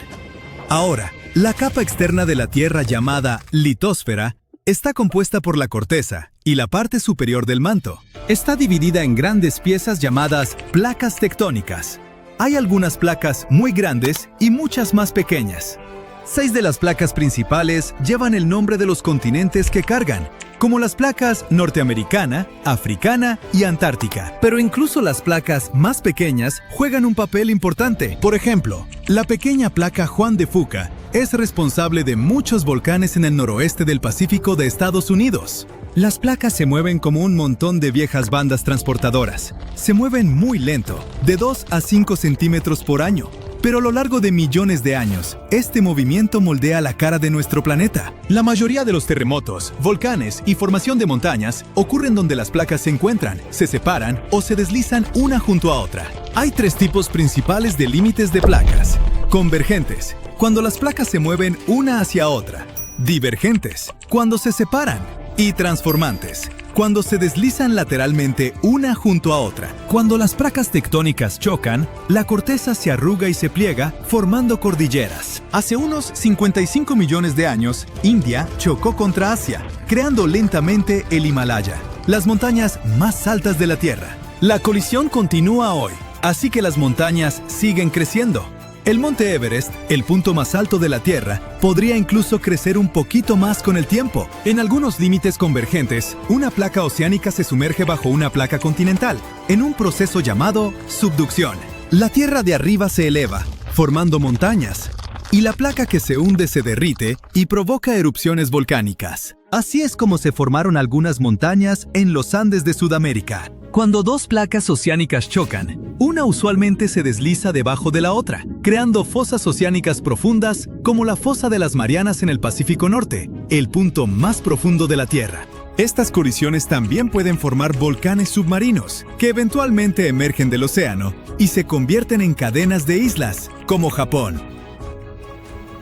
Ahora, la capa externa de la Tierra llamada litosfera está compuesta por la corteza y la parte superior del manto. Está dividida en grandes piezas llamadas placas tectónicas. Hay algunas placas muy grandes y muchas más pequeñas. 6 de las placas principales llevan el nombre de los continentes que cargan, como las placas norteamericana, africana y antártica. Pero incluso las placas más pequeñas juegan un papel importante. Por ejemplo, la pequeña placa Juan de Fuca es responsable de muchos volcanes en el noroeste del Pacífico de Estados Unidos. Las placas se mueven como un montón de viejas bandas transportadoras. Se mueven muy lento, de 2 a 5 centímetros por año. Pero a lo largo de millones de años, este movimiento moldea la cara de nuestro planeta. La mayoría de los terremotos, volcanes y formación de montañas ocurren donde las placas se encuentran, se separan o se deslizan una junto a otra. Hay 3 tipos principales de límites de placas. Convergentes, cuando las placas se mueven una hacia otra. Divergentes, cuando se separan. Y transformantes, cuando se deslizan lateralmente una junto a otra. Cuando las placas tectónicas chocan, la corteza se arruga y se pliega, formando cordilleras. Hace unos 55 millones de años, India chocó contra Asia, creando lentamente el Himalaya, las montañas más altas de la Tierra. La colisión continúa hoy, así que las montañas siguen creciendo. El monte Everest, el punto más alto de la Tierra, podría incluso crecer un poquito más con el tiempo. En algunos límites convergentes, una placa oceánica se sumerge bajo una placa continental, en un proceso llamado subducción. La Tierra de arriba se eleva, formando montañas, y la placa que se hunde se derrite y provoca erupciones volcánicas. Así es como se formaron algunas montañas en los Andes de Sudamérica. Cuando dos placas oceánicas chocan, una usualmente se desliza debajo de la otra, creando fosas oceánicas profundas como la fosa de las Marianas en el Pacífico Norte, el punto más profundo de la Tierra. Estas colisiones también pueden formar volcanes submarinos, que eventualmente emergen del océano y se convierten en cadenas de islas, como Japón.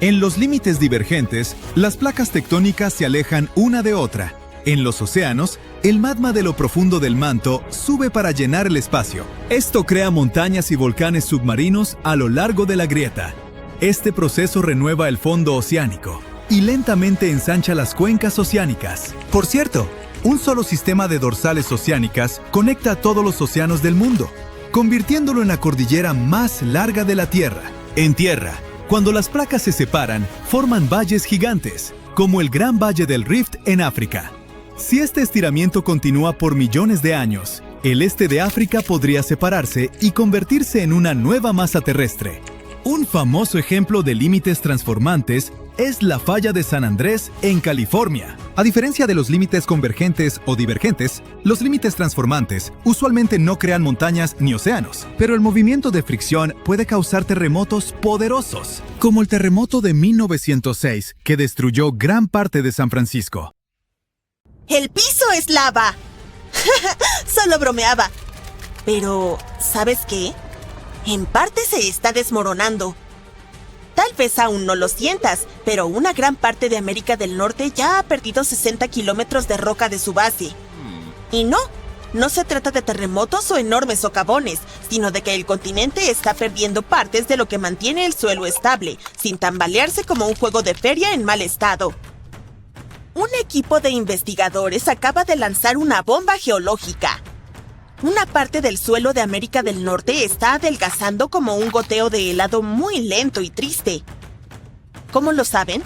En los límites divergentes, las placas tectónicas se alejan una de otra. En los océanos, el magma de lo profundo del manto sube para llenar el espacio. Esto crea montañas y volcanes submarinos a lo largo de la grieta. Este proceso renueva el fondo oceánico y lentamente ensancha las cuencas oceánicas. Por cierto, un solo sistema de dorsales oceánicas conecta a todos los océanos del mundo, convirtiéndolo en la cordillera más larga de la Tierra. En tierra, cuando las placas se separan, forman valles gigantes, como el Gran Valle del Rift en África. Si este estiramiento continúa por millones de años, el este de África podría separarse y convertirse en una nueva masa terrestre. Un famoso ejemplo de límites transformantes es la falla de San Andrés en California. A diferencia de los límites convergentes o divergentes, los límites transformantes usualmente no crean montañas ni océanos, pero el movimiento de fricción puede causar terremotos poderosos, como el terremoto de 1906, que destruyó gran parte de San Francisco. ¡El piso es lava! Solo bromeaba. Pero, ¿sabes qué? En parte se está desmoronando. Tal vez aún no lo sientas, pero una gran parte de América del Norte ya ha perdido 60 kilómetros de roca de su base. Y no se trata de terremotos o enormes socavones, sino de que el continente está perdiendo partes de lo que mantiene el suelo estable, sin tambalearse como un juego de feria en mal estado. Un equipo de investigadores acaba de lanzar una bomba geológica. Una parte del suelo de América del Norte está adelgazando como un goteo de helado muy lento y triste. ¿Cómo lo saben?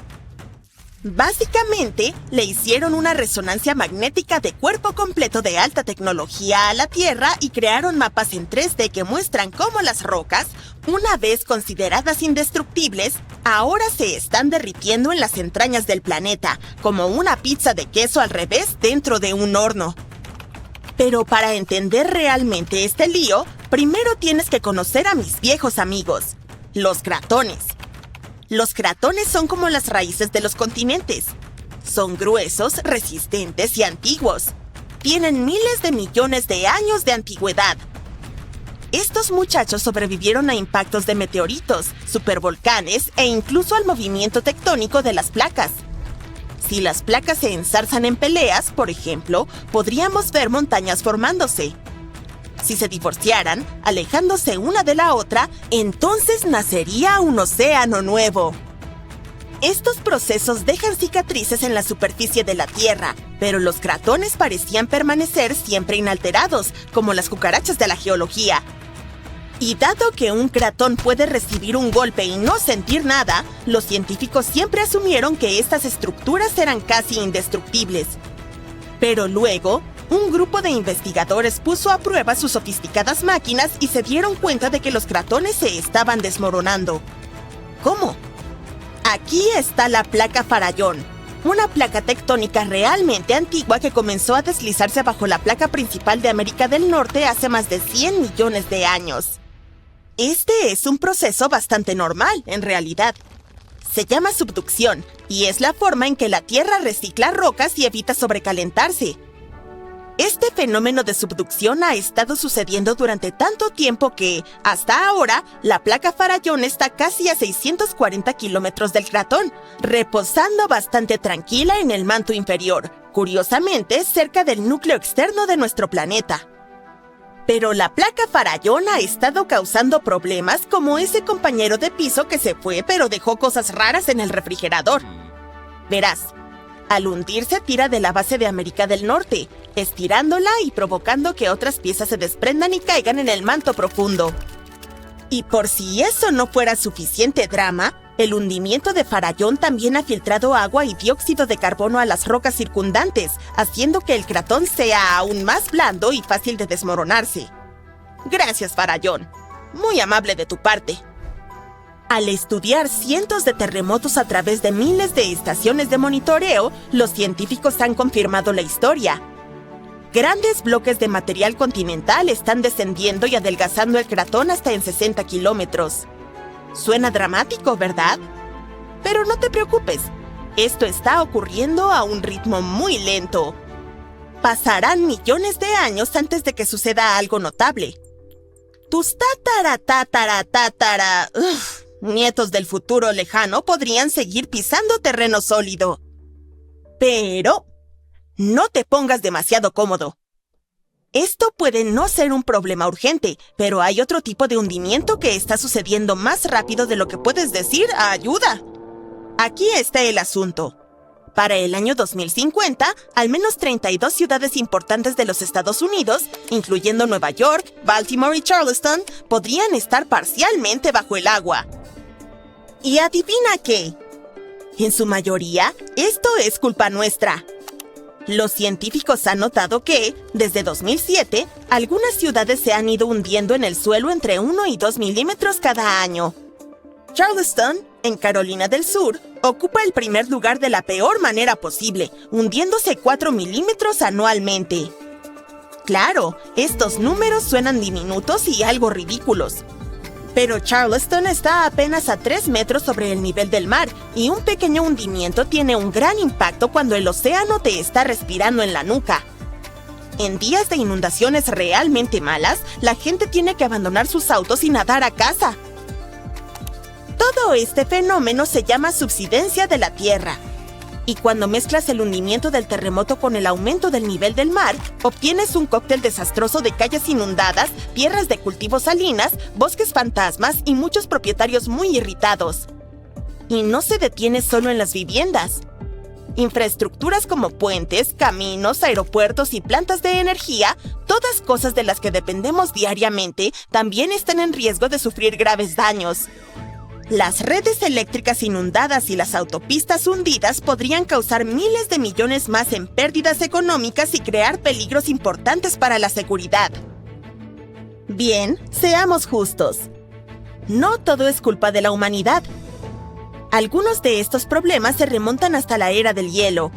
Básicamente, le hicieron una resonancia magnética de cuerpo completo de alta tecnología a la Tierra y crearon mapas en 3D que muestran cómo las rocas, una vez consideradas indestructibles, ahora se están derritiendo en las entrañas del planeta, como una pizza de queso al revés dentro de un horno. Pero para entender realmente este lío, primero tienes que conocer a mis viejos amigos, los gratones. Los cratones son como las raíces de los continentes. Son gruesos, resistentes y antiguos. Tienen miles de millones de años de antigüedad. Estos muchachos sobrevivieron a impactos de meteoritos, supervolcanes e incluso al movimiento tectónico de las placas. Si las placas se enzarzan en peleas, por ejemplo, podríamos ver montañas formándose. Si se divorciaran, alejándose una de la otra, entonces nacería un océano nuevo. Estos procesos dejan cicatrices en la superficie de la Tierra, pero los cratones parecían permanecer siempre inalterados, como las cucarachas de la geología. Y dado que un cratón puede recibir un golpe y no sentir nada, los científicos siempre asumieron que estas estructuras eran casi indestructibles. Pero luego, un grupo de investigadores puso a prueba sus sofisticadas máquinas y se dieron cuenta de que los cratones se estaban desmoronando. ¿Cómo? Aquí está la placa Farallón, una placa tectónica realmente antigua que comenzó a deslizarse bajo la placa principal de América del Norte hace más de 100 millones de años. Este es un proceso bastante normal, en realidad. Se llama subducción y es la forma en que la Tierra recicla rocas y evita sobrecalentarse. Este fenómeno de subducción ha estado sucediendo durante tanto tiempo que, hasta ahora, la placa Farallón está casi a 640 kilómetros del cratón, reposando bastante tranquila en el manto inferior, curiosamente cerca del núcleo externo de nuestro planeta. Pero la placa Farallón ha estado causando problemas como ese compañero de piso que se fue pero dejó cosas raras en el refrigerador. Verás, al hundirse tira de la base de América del Norte, estirándola y provocando que otras piezas se desprendan y caigan en el manto profundo. Y por si eso no fuera suficiente drama, el hundimiento de Farallón también ha filtrado agua y dióxido de carbono a las rocas circundantes, haciendo que el cratón sea aún más blando y fácil de desmoronarse. Gracias, Farallón. Muy amable de tu parte. Al estudiar cientos de terremotos a través de miles de estaciones de monitoreo, los científicos han confirmado la historia. Grandes bloques de material continental están descendiendo y adelgazando el cratón hasta en 60 kilómetros. Suena dramático, ¿verdad? Pero no te preocupes, esto está ocurriendo a un ritmo muy lento. Pasarán millones de años antes de que suceda algo notable. Tus nietos del futuro lejano podrían seguir pisando terreno sólido. Pero no te pongas demasiado cómodo. Esto puede no ser un problema urgente, pero hay otro tipo de hundimiento que está sucediendo más rápido de lo que puedes decir ¡ayuda! Aquí está el asunto. Para el año 2050, al menos 32 ciudades importantes de los Estados Unidos, incluyendo Nueva York, Baltimore y Charleston, podrían estar parcialmente bajo el agua. ¿Y adivina qué? En su mayoría, esto es culpa nuestra. Los científicos han notado que, desde 2007, algunas ciudades se han ido hundiendo en el suelo entre 1 y 2 milímetros cada año. Charleston, en Carolina del Sur, ocupa el primer lugar de la peor manera posible, hundiéndose 4 milímetros anualmente. Claro, estos números suenan diminutos y algo ridículos. Pero Charleston está apenas a 3 metros sobre el nivel del mar y un pequeño hundimiento tiene un gran impacto cuando el océano te está respirando en la nuca. En días de inundaciones realmente malas, la gente tiene que abandonar sus autos y nadar a casa. Todo este fenómeno se llama subsidencia de la Tierra. Y cuando mezclas el hundimiento del terremoto con el aumento del nivel del mar, obtienes un cóctel desastroso de calles inundadas, tierras de cultivo salinas, bosques fantasmas y muchos propietarios muy irritados. Y no se detiene solo en las viviendas. Infraestructuras como puentes, caminos, aeropuertos y plantas de energía, todas cosas de las que dependemos diariamente, también están en riesgo de sufrir graves daños. Las redes eléctricas inundadas y las autopistas hundidas podrían causar miles de millones más en pérdidas económicas y crear peligros importantes para la seguridad. Bien, seamos justos. No todo es culpa de la humanidad. Algunos de estos problemas se remontan hasta la era del hielo.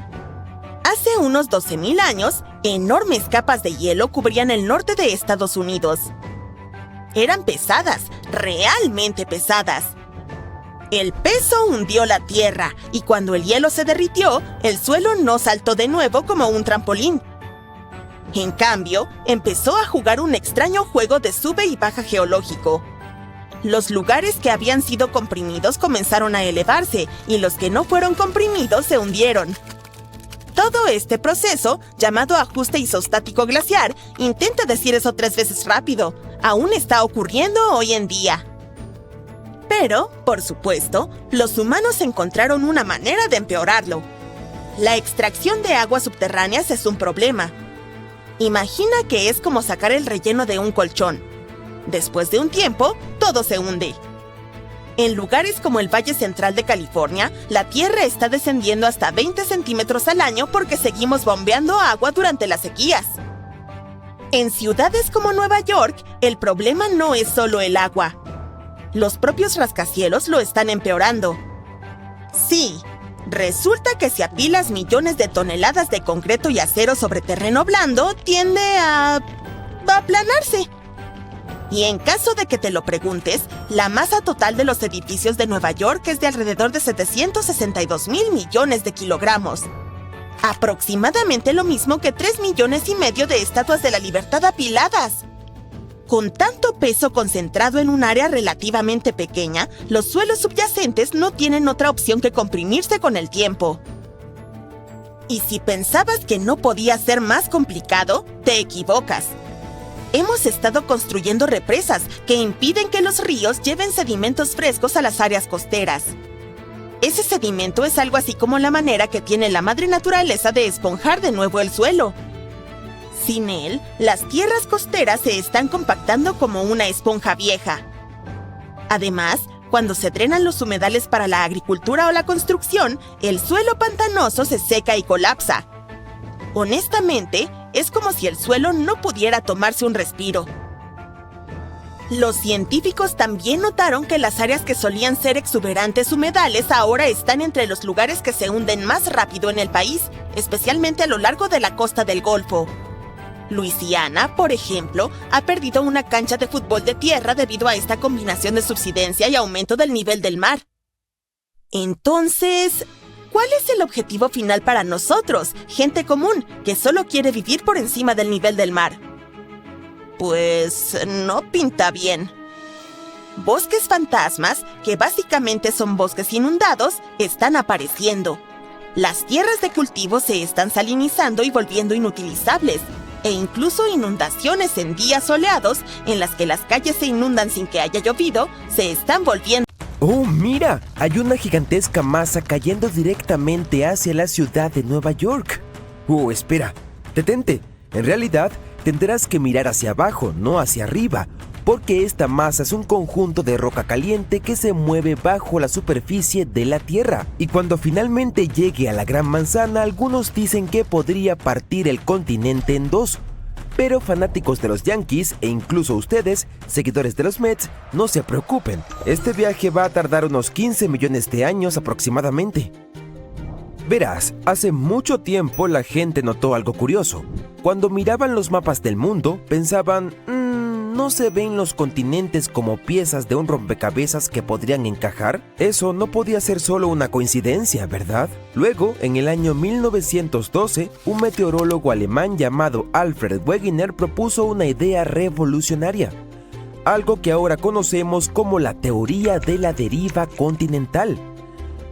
Hace unos 12.000 años, enormes capas de hielo cubrían el norte de Estados Unidos. Eran pesadas, realmente pesadas. El peso hundió la tierra y cuando el hielo se derritió, el suelo no saltó de nuevo como un trampolín. En cambio, empezó a jugar un extraño juego de sube y baja geológico. Los lugares que habían sido comprimidos comenzaron a elevarse y los que no fueron comprimidos se hundieron. Todo este proceso, llamado ajuste isostático glaciar, intenta decir eso 3 veces rápido, aún está ocurriendo hoy en día. Pero, por supuesto, los humanos encontraron una manera de empeorarlo. La extracción de aguas subterráneas es un problema. Imagina que es como sacar el relleno de un colchón. Después de un tiempo, todo se hunde. En lugares como el Valle Central de California, la tierra está descendiendo hasta 20 centímetros al año porque seguimos bombeando agua durante las sequías. En ciudades como Nueva York, el problema no es solo el agua. Los propios rascacielos lo están empeorando. Sí, resulta que si apilas millones de toneladas de concreto y acero sobre terreno blando, tiende a aplanarse. Y en caso de que te lo preguntes, la masa total de los edificios de Nueva York es de alrededor de 762,000 millones de kilogramos. Aproximadamente lo mismo que 3,5 millones de estatuas de la libertad apiladas. Con tanto peso concentrado en un área relativamente pequeña, los suelos subyacentes no tienen otra opción que comprimirse con el tiempo. Y si pensabas que no podía ser más complicado, te equivocas. Hemos estado construyendo represas que impiden que los ríos lleven sedimentos frescos a las áreas costeras. Ese sedimento es algo así como la manera que tiene la madre naturaleza de esponjar de nuevo el suelo. Sin él, las tierras costeras se están compactando como una esponja vieja. Además, cuando se drenan los humedales para la agricultura o la construcción, el suelo pantanoso se seca y colapsa. Honestamente, es como si el suelo no pudiera tomarse un respiro. Los científicos también notaron que las áreas que solían ser exuberantes humedales ahora están entre los lugares que se hunden más rápido en el país, especialmente a lo largo de la costa del Golfo. Luisiana, por ejemplo, ha perdido una cancha de fútbol de tierra debido a esta combinación de subsidencia y aumento del nivel del mar. Entonces, ¿cuál es el objetivo final para nosotros, gente común, que solo quiere vivir por encima del nivel del mar? Pues no pinta bien. Bosques fantasmas, que básicamente son bosques inundados, están apareciendo. Las tierras de cultivo se están salinizando y volviendo inutilizables, e incluso inundaciones en días soleados, en las que las calles se inundan sin que haya llovido, se están volviendo. ¡Oh, mira! Hay una gigantesca masa cayendo directamente hacia la ciudad de Nueva York. ¡Oh, espera! ¡Detente! En realidad, tendrás que mirar hacia abajo, no hacia arriba, porque esta masa es un conjunto de roca caliente que se mueve bajo la superficie de la Tierra. Y cuando finalmente llegue a la Gran Manzana, algunos dicen que podría partir el continente en dos. Pero fanáticos de los Yankees, e incluso ustedes, seguidores de los Mets, no se preocupen. Este viaje va a tardar unos 15 millones de años aproximadamente. Verás, hace mucho tiempo la gente notó algo curioso. Cuando miraban los mapas del mundo, pensaban, ¿no se ven los continentes como piezas de un rompecabezas que podrían encajar? Eso no podía ser solo una coincidencia, ¿verdad? Luego, en el año 1912, un meteorólogo alemán llamado Alfred Wegener propuso una idea revolucionaria, algo que ahora conocemos como la teoría de la deriva continental.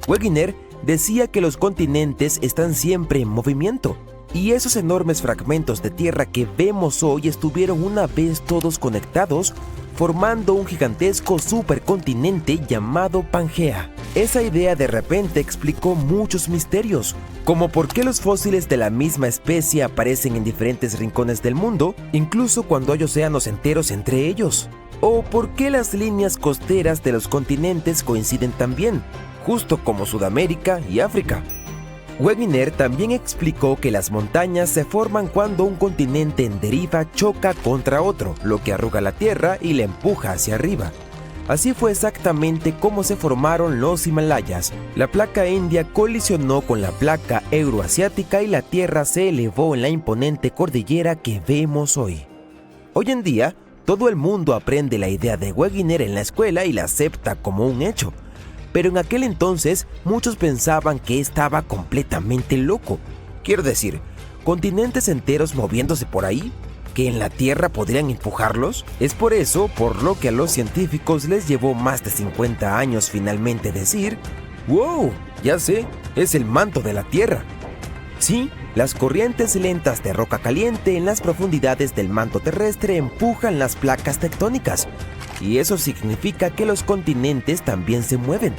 Wegener decía que los continentes están siempre en movimiento, y esos enormes fragmentos de tierra que vemos hoy estuvieron una vez todos conectados, formando un gigantesco supercontinente llamado Pangea. Esa idea de repente explicó muchos misterios, como por qué los fósiles de la misma especie aparecen en diferentes rincones del mundo, incluso cuando hay océanos enteros entre ellos, o por qué las líneas costeras de los continentes coinciden también, justo como Sudamérica y África. Wegener también explicó que las montañas se forman cuando un continente en deriva choca contra otro, lo que arruga la Tierra y la empuja hacia arriba. Así fue exactamente como se formaron los Himalayas. La placa india colisionó con la placa euroasiática y la Tierra se elevó en la imponente cordillera que vemos hoy. Hoy en día, todo el mundo aprende la idea de Wegener en la escuela y la acepta como un hecho. pero en aquel entonces muchos pensaban que estaba completamente loco. Quiero decir, continentes enteros moviéndose por ahí, que en la Tierra podrían empujarlos. Es por eso por lo que a los científicos les llevó más de 50 años finalmente decir: ¡wow! Ya sé, es el manto de la Tierra. Sí, las corrientes lentas de roca caliente en las profundidades del manto terrestre empujan las placas tectónicas, y eso significa que los continentes también se mueven.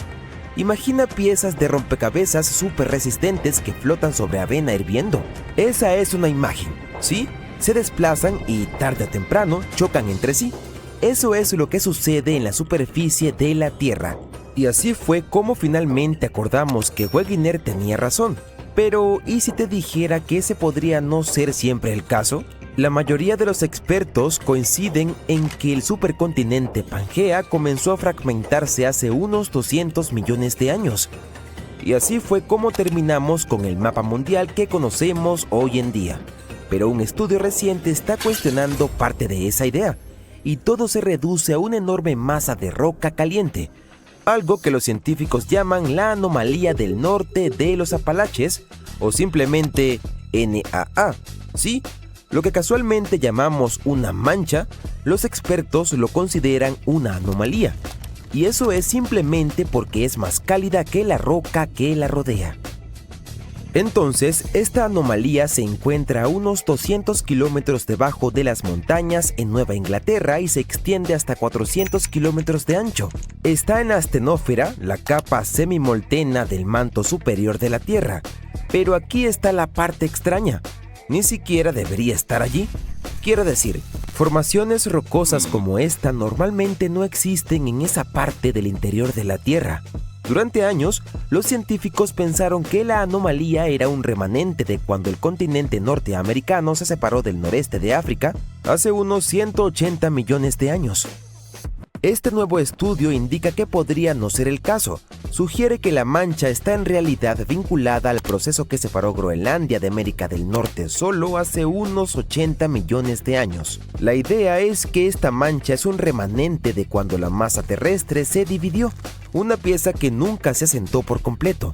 Imagina piezas de rompecabezas súper resistentes que flotan sobre avena hirviendo. Esa es una imagen, ¿sí? Se desplazan y tarde o temprano chocan entre sí. Eso es lo que sucede en la superficie de la Tierra. Y así fue como finalmente acordamos que Wegener tenía razón. Pero, ¿y si te dijera que ese podría no ser siempre el caso? La mayoría de los expertos coinciden en que el supercontinente Pangea comenzó a fragmentarse hace unos 200 millones de años. Y así fue como terminamos con el mapa mundial que conocemos hoy en día. Pero un estudio reciente está cuestionando parte de esa idea, y todo se reduce a una enorme masa de roca caliente, algo que los científicos llaman la anomalía del norte de los Apalaches, o simplemente NAA. Sí, lo que casualmente llamamos una mancha, los expertos lo consideran una anomalía, y eso es simplemente porque es más cálida que la roca que la rodea. Entonces, esta anomalía se encuentra a unos 200 kilómetros debajo de las montañas en Nueva Inglaterra y se extiende hasta 400 kilómetros de ancho. Está en la astenósfera, la capa semimoltena del manto superior de la Tierra. Pero aquí está la parte extraña. Ni siquiera debería estar allí. Quiero decir, formaciones rocosas como esta normalmente no existen en esa parte del interior de la Tierra. Durante años, los científicos pensaron que la anomalía era un remanente de cuando el continente norteamericano se separó del noreste de África hace unos 180 millones de años. Este nuevo estudio indica que podría no ser el caso. Sugiere que la mancha está en realidad vinculada al proceso que separó Groenlandia de América del Norte solo hace unos 80 millones de años. La idea es que esta mancha es un remanente de cuando la masa terrestre se dividió, una pieza que nunca se asentó por completo.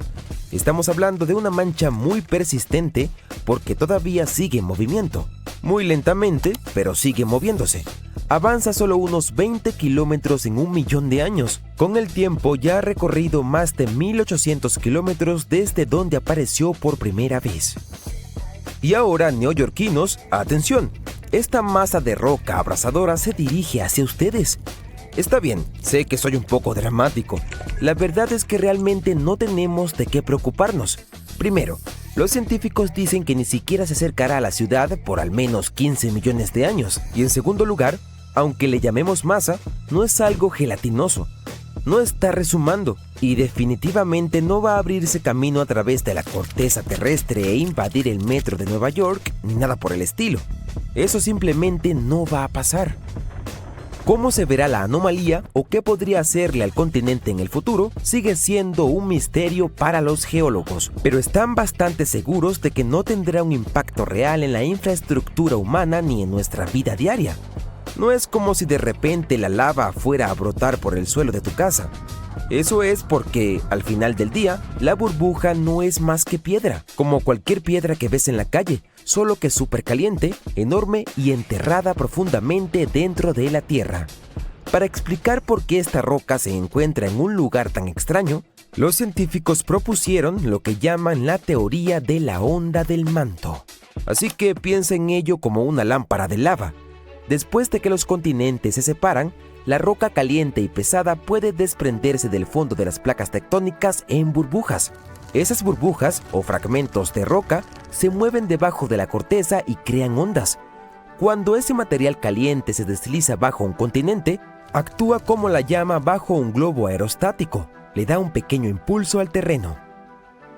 Estamos hablando de una mancha muy persistente porque todavía sigue en movimiento. Muy lentamente, pero sigue moviéndose. Avanza solo unos 20 kilómetros en 1.000.000 de años. Con el tiempo ya ha recorrido más de 1.800 kilómetros desde donde apareció por primera vez. Y ahora, neoyorquinos, atención, esta masa de roca abrasadora se dirige hacia ustedes. Está bien, sé que soy un poco dramático. La verdad es que realmente no tenemos de qué preocuparnos. Primero, los científicos dicen que ni siquiera se acercará a la ciudad por al menos 15 millones de años. Y en segundo lugar, aunque le llamemos masa, no es algo gelatinoso. No está resumando y definitivamente no va a abrirse camino a través de la corteza terrestre e invadir el metro de Nueva York ni nada por el estilo. Eso simplemente no va a pasar. ¿Cómo se verá la anomalía o qué podría hacerle al continente en el futuro? Sigue siendo un misterio para los geólogos, pero están bastante seguros de que no tendrá un impacto real en la infraestructura humana ni en nuestra vida diaria. No es como si de repente la lava fuera a brotar por el suelo de tu casa. Eso es porque, al final del día, la burbuja no es más que piedra, como cualquier piedra que ves en la calle, solo que súper caliente, enorme y enterrada profundamente dentro de la tierra. Para explicar por qué esta roca se encuentra en un lugar tan extraño, los científicos propusieron lo que llaman la teoría de la onda del manto. Así que piensa en ello como una lámpara de lava. Después de que los continentes se separan, la roca caliente y pesada puede desprenderse del fondo de las placas tectónicas en burbujas. Esas burbujas, o fragmentos de roca, se mueven debajo de la corteza y crean ondas. Cuando ese material caliente se desliza bajo un continente, actúa como la llama bajo un globo aerostático, le da un pequeño impulso al terreno.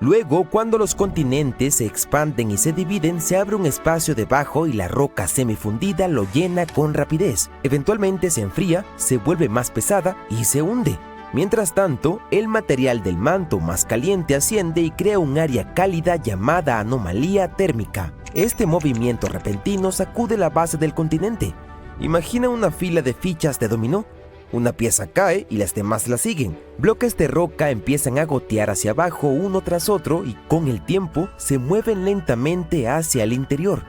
Luego, cuando los continentes se expanden y se dividen, se abre un espacio debajo y la roca semifundida lo llena con rapidez. Eventualmente se enfría, se vuelve más pesada y se hunde. Mientras tanto, el material del manto más caliente asciende y crea un área cálida llamada anomalía térmica. Este movimiento repentino sacude la base del continente. Imagina una fila de fichas de dominó. Una pieza cae y las demás la siguen. Bloques de roca empiezan a gotear hacia abajo uno tras otro y con el tiempo se mueven lentamente hacia el interior.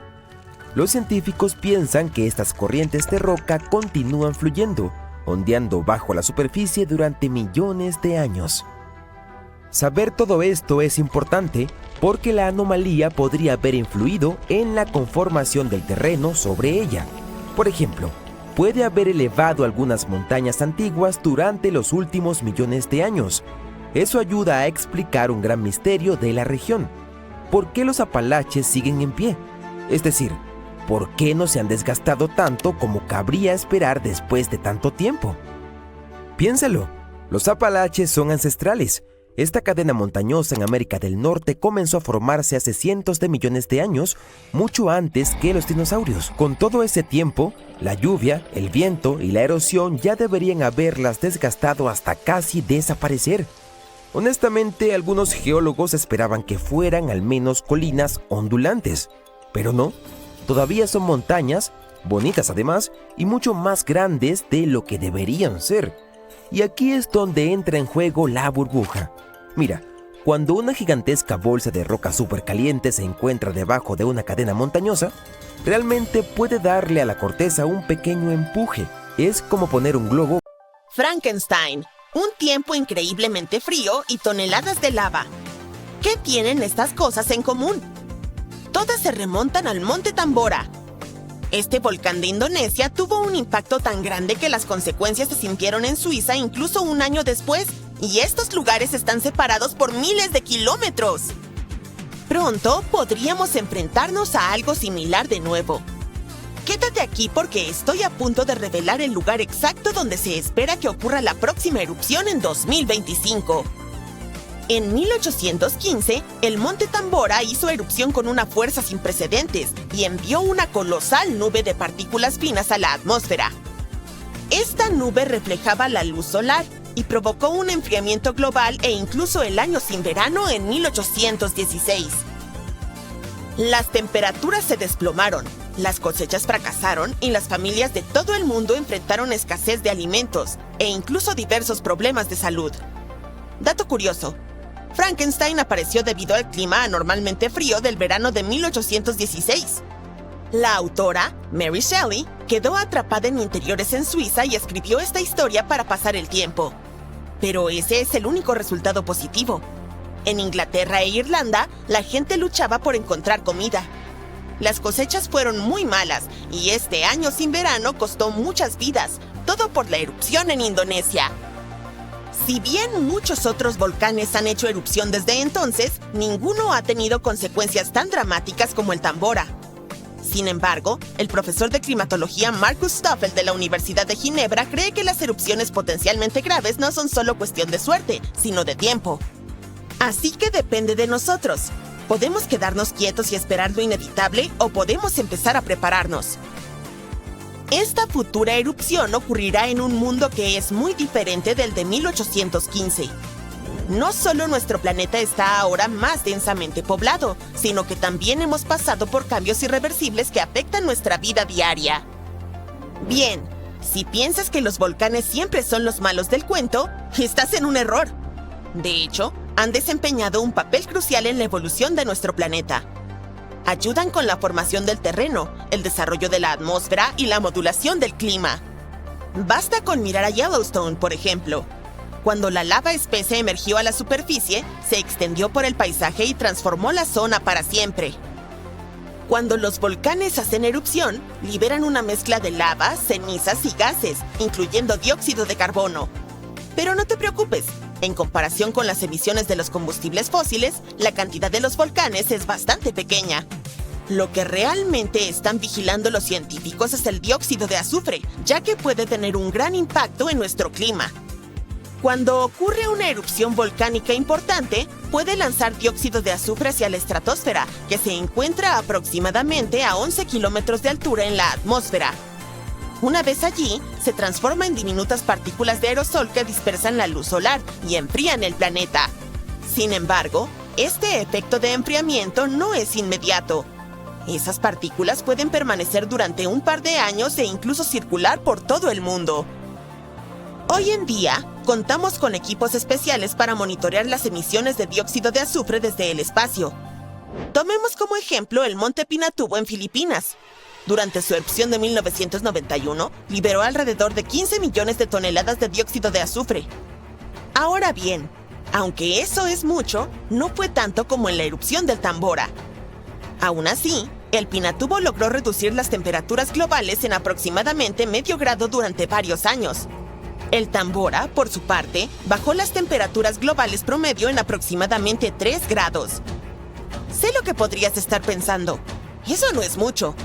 Los científicos piensan que estas corrientes de roca continúan fluyendo, ondeando bajo la superficie durante millones de años. Saber todo esto es importante porque la anomalía podría haber influido en la conformación del terreno sobre ella. Por ejemplo, puede haber elevado algunas montañas antiguas durante los últimos millones de años. Eso ayuda a explicar un gran misterio de la región. ¿Por qué los Apalaches siguen en pie? Es decir, ¿por qué no se han desgastado tanto como cabría esperar después de tanto tiempo? Piénsalo, los Apalaches son ancestrales. Esta cadena montañosa en América del Norte comenzó a formarse hace cientos de millones de años, mucho antes que los dinosaurios. Con todo ese tiempo, la lluvia, el viento y la erosión ya deberían haberlas desgastado hasta casi desaparecer. Honestamente, algunos geólogos esperaban que fueran al menos colinas ondulantes, pero no. Todavía son montañas, bonitas además, y mucho más grandes de lo que deberían ser. Y aquí es donde entra en juego la burbuja. Mira, cuando una gigantesca bolsa de roca supercaliente se encuentra debajo de una cadena montañosa, realmente puede darle a la corteza un pequeño empuje. Es como poner un globo. Frankenstein, un tiempo increíblemente frío y toneladas de lava. ¿Qué tienen estas cosas en común? Todas se remontan al Monte Tambora. Este volcán de Indonesia tuvo un impacto tan grande que las consecuencias se sintieron en Suiza incluso un año después, y estos lugares están separados por miles de kilómetros. Pronto podríamos enfrentarnos a algo similar de nuevo. Quédate aquí porque estoy a punto de revelar el lugar exacto donde se espera que ocurra la próxima erupción en 2025. En 1815, el Monte Tambora hizo erupción con una fuerza sin precedentes y envió una colosal nube de partículas finas a la atmósfera. Esta nube reflejaba la luz solar y provocó un enfriamiento global e incluso el año sin verano en 1816. Las temperaturas se desplomaron, las cosechas fracasaron y las familias de todo el mundo enfrentaron escasez de alimentos e incluso diversos problemas de salud. Dato curioso: Frankenstein apareció debido al clima anormalmente frío del verano de 1816. La autora, Mary Shelley, quedó atrapada en interiores en Suiza y escribió esta historia para pasar el tiempo. Pero ese es el único resultado positivo. En Inglaterra e Irlanda, la gente luchaba por encontrar comida. Las cosechas fueron muy malas y este año sin verano costó muchas vidas, todo por la erupción en Indonesia. Si bien muchos otros volcanes han hecho erupción desde entonces, ninguno ha tenido consecuencias tan dramáticas como el Tambora. Sin embargo, el profesor de climatología Markus Stoffel de la Universidad de Ginebra cree que las erupciones potencialmente graves no son solo cuestión de suerte, sino de tiempo. Así que depende de nosotros. Podemos quedarnos quietos y esperar lo inevitable o podemos empezar a prepararnos. Esta futura erupción ocurrirá en un mundo que es muy diferente del de 1815. No solo nuestro planeta está ahora más densamente poblado, sino que también hemos pasado por cambios irreversibles que afectan nuestra vida diaria. Bien, si piensas que los volcanes siempre son los malos del cuento, estás en un error. De hecho, han desempeñado un papel crucial en la evolución de nuestro planeta. Ayudan con la formación del terreno, el desarrollo de la atmósfera y la modulación del clima. Basta con mirar a Yellowstone, por ejemplo. Cuando la lava espesa emergió a la superficie, se extendió por el paisaje y transformó la zona para siempre. Cuando los volcanes hacen erupción, liberan una mezcla de lava, cenizas y gases, incluyendo dióxido de carbono. Pero no te preocupes, en comparación con las emisiones de los combustibles fósiles, la cantidad de los volcanes es bastante pequeña. Lo que realmente están vigilando los científicos es el dióxido de azufre, ya que puede tener un gran impacto en nuestro clima. Cuando ocurre una erupción volcánica importante, puede lanzar dióxido de azufre hacia la estratosfera, que se encuentra aproximadamente a 11 kilómetros de altura en la atmósfera. Una vez allí, se transforma en diminutas partículas de aerosol que dispersan la luz solar y enfrían el planeta. Sin embargo, este efecto de enfriamiento no es inmediato. Esas partículas pueden permanecer durante un par de años e incluso circular por todo el mundo. Hoy en día, contamos con equipos especiales para monitorear las emisiones de dióxido de azufre desde el espacio. Tomemos como ejemplo el Monte Pinatubo en Filipinas. Durante su erupción de 1991, liberó alrededor de 15 millones de toneladas de dióxido de azufre. Ahora bien, aunque eso es mucho, no fue tanto como en la erupción del Tambora. Aún así, el Pinatubo logró reducir las temperaturas globales en aproximadamente medio grado durante varios años. El Tambora, por su parte, bajó las temperaturas globales promedio en aproximadamente 3 grados. Sé lo que podrías estar pensando. Eso no es mucho.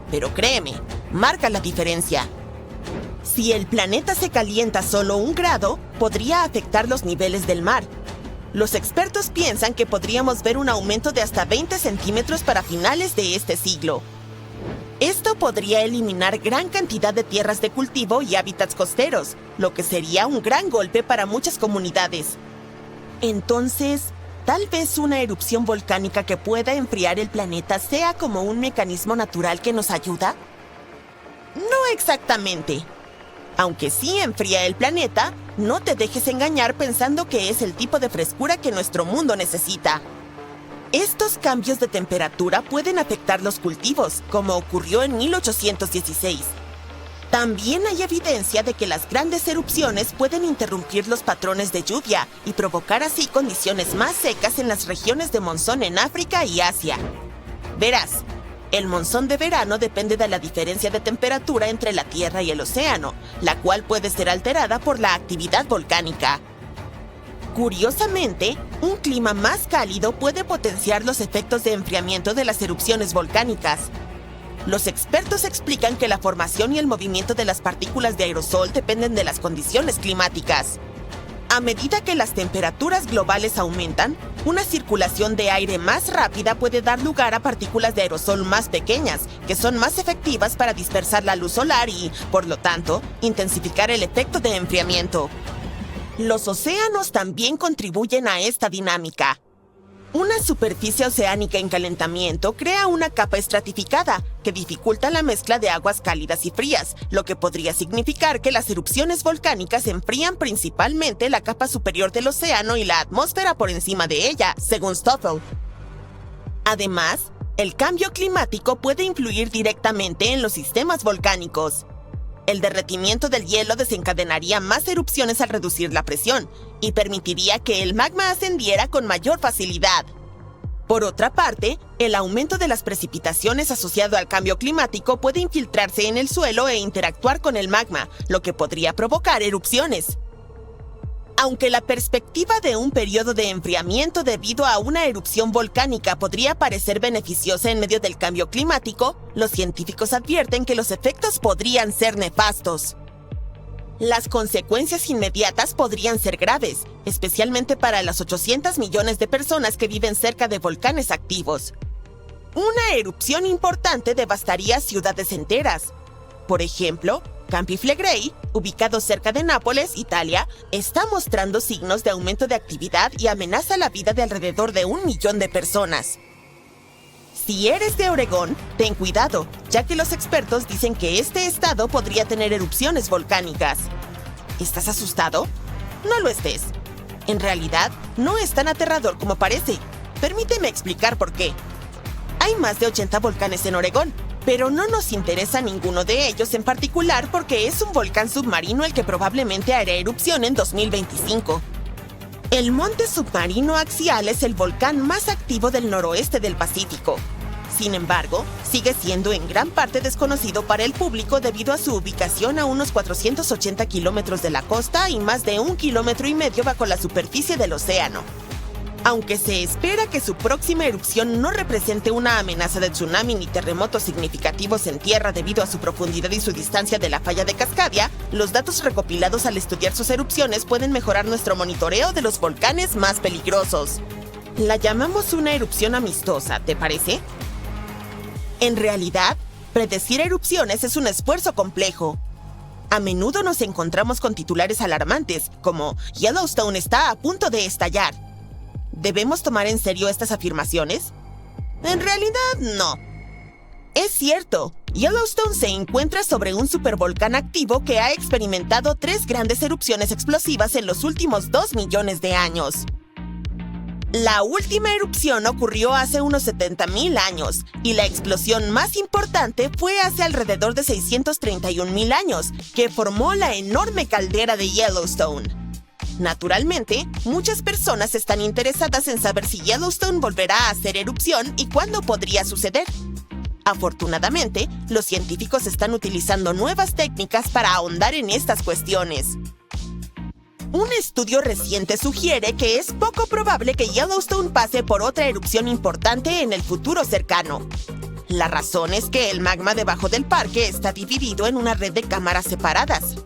Pero créeme, marca la diferencia. Si el planeta se calienta solo 1 grado, podría afectar los niveles del mar. Los expertos piensan que podríamos ver un aumento de hasta 20 centímetros para finales de este siglo. Esto podría eliminar gran cantidad de tierras de cultivo y hábitats costeros, lo que sería un gran golpe para muchas comunidades. Entonces, tal vez una erupción volcánica que pueda enfriar el planeta sea como un mecanismo natural que nos ayuda. No exactamente. Aunque sí enfría el planeta, no te dejes engañar pensando que es el tipo de frescura que nuestro mundo necesita. Estos cambios de temperatura pueden afectar los cultivos, como ocurrió en 1816. También hay evidencia de que las grandes erupciones pueden interrumpir los patrones de lluvia y provocar así condiciones más secas en las regiones de monzón en África y Asia. Verás, el monzón de verano depende de la diferencia de temperatura entre la Tierra y el océano, la cual puede ser alterada por la actividad volcánica. Curiosamente, un clima más cálido puede potenciar los efectos de enfriamiento de las erupciones volcánicas. Los expertos explican que la formación y el movimiento de las partículas de aerosol dependen de las condiciones climáticas. A medida que las temperaturas globales aumentan, una circulación de aire más rápida puede dar lugar a partículas de aerosol más pequeñas, que son más efectivas para dispersar la luz solar y, por lo tanto, intensificar el efecto de enfriamiento. Los océanos también contribuyen a esta dinámica. Una superficie oceánica en calentamiento crea una capa estratificada que dificulta la mezcla de aguas cálidas y frías, lo que podría significar que las erupciones volcánicas enfrían principalmente la capa superior del océano y la atmósfera por encima de ella, según Stoffel. Además, el cambio climático puede influir directamente en los sistemas volcánicos. El derretimiento del hielo desencadenaría más erupciones al reducir la presión y permitiría que el magma ascendiera con mayor facilidad. Por otra parte, el aumento de las precipitaciones asociado al cambio climático puede infiltrarse en el suelo e interactuar con el magma, lo que podría provocar erupciones. Aunque la perspectiva de un periodo de enfriamiento debido a una erupción volcánica podría parecer beneficiosa en medio del cambio climático, los científicos advierten que los efectos podrían ser nefastos. Las consecuencias inmediatas podrían ser graves, especialmente para las 800 millones de personas que viven cerca de volcanes activos. Una erupción importante devastaría ciudades enteras. Por ejemplo, Campi Flegrei, ubicado cerca de Nápoles, Italia, está mostrando signos de aumento de actividad y amenaza la vida de alrededor de 1 millón de personas. Si eres de Oregón, ten cuidado, ya que los expertos dicen que este estado podría tener erupciones volcánicas. ¿Estás asustado? No lo estés. En realidad, no es tan aterrador como parece. Permíteme explicar por qué. Hay más de 80 volcanes en Oregón, pero no nos interesa ninguno de ellos en particular porque es un volcán submarino el que probablemente hará erupción en 2025. El monte submarino axial es el volcán más activo del noroeste del Pacífico. Sin embargo, sigue siendo en gran parte desconocido para el público debido a su ubicación a unos 480 kilómetros de la costa y más de 1,5 kilómetros bajo la superficie del océano. Aunque se espera que su próxima erupción no represente una amenaza de tsunami ni terremotos significativos en tierra debido a su profundidad y su distancia de la falla de Cascadia, los datos recopilados al estudiar sus erupciones pueden mejorar nuestro monitoreo de los volcanes más peligrosos. La llamamos una erupción amistosa, ¿te parece? En realidad, predecir erupciones es un esfuerzo complejo. A menudo nos encontramos con titulares alarmantes, como Yellowstone está a punto de estallar. ¿Debemos tomar en serio estas afirmaciones? En realidad, no. Es cierto, Yellowstone se encuentra sobre un supervolcán activo que ha experimentado 3 grandes erupciones explosivas en los últimos 2 millones de años. La última erupción ocurrió hace unos 70.000 años, y la explosión más importante fue hace alrededor de 631.000 años, que formó la enorme caldera de Yellowstone. Naturalmente, muchas personas están interesadas en saber si Yellowstone volverá a hacer erupción y cuándo podría suceder. Afortunadamente, los científicos están utilizando nuevas técnicas para ahondar en estas cuestiones. Un estudio reciente sugiere que es poco probable que Yellowstone pase por otra erupción importante en el futuro cercano. La razón es que el magma debajo del parque está dividido en una red de cámaras separadas.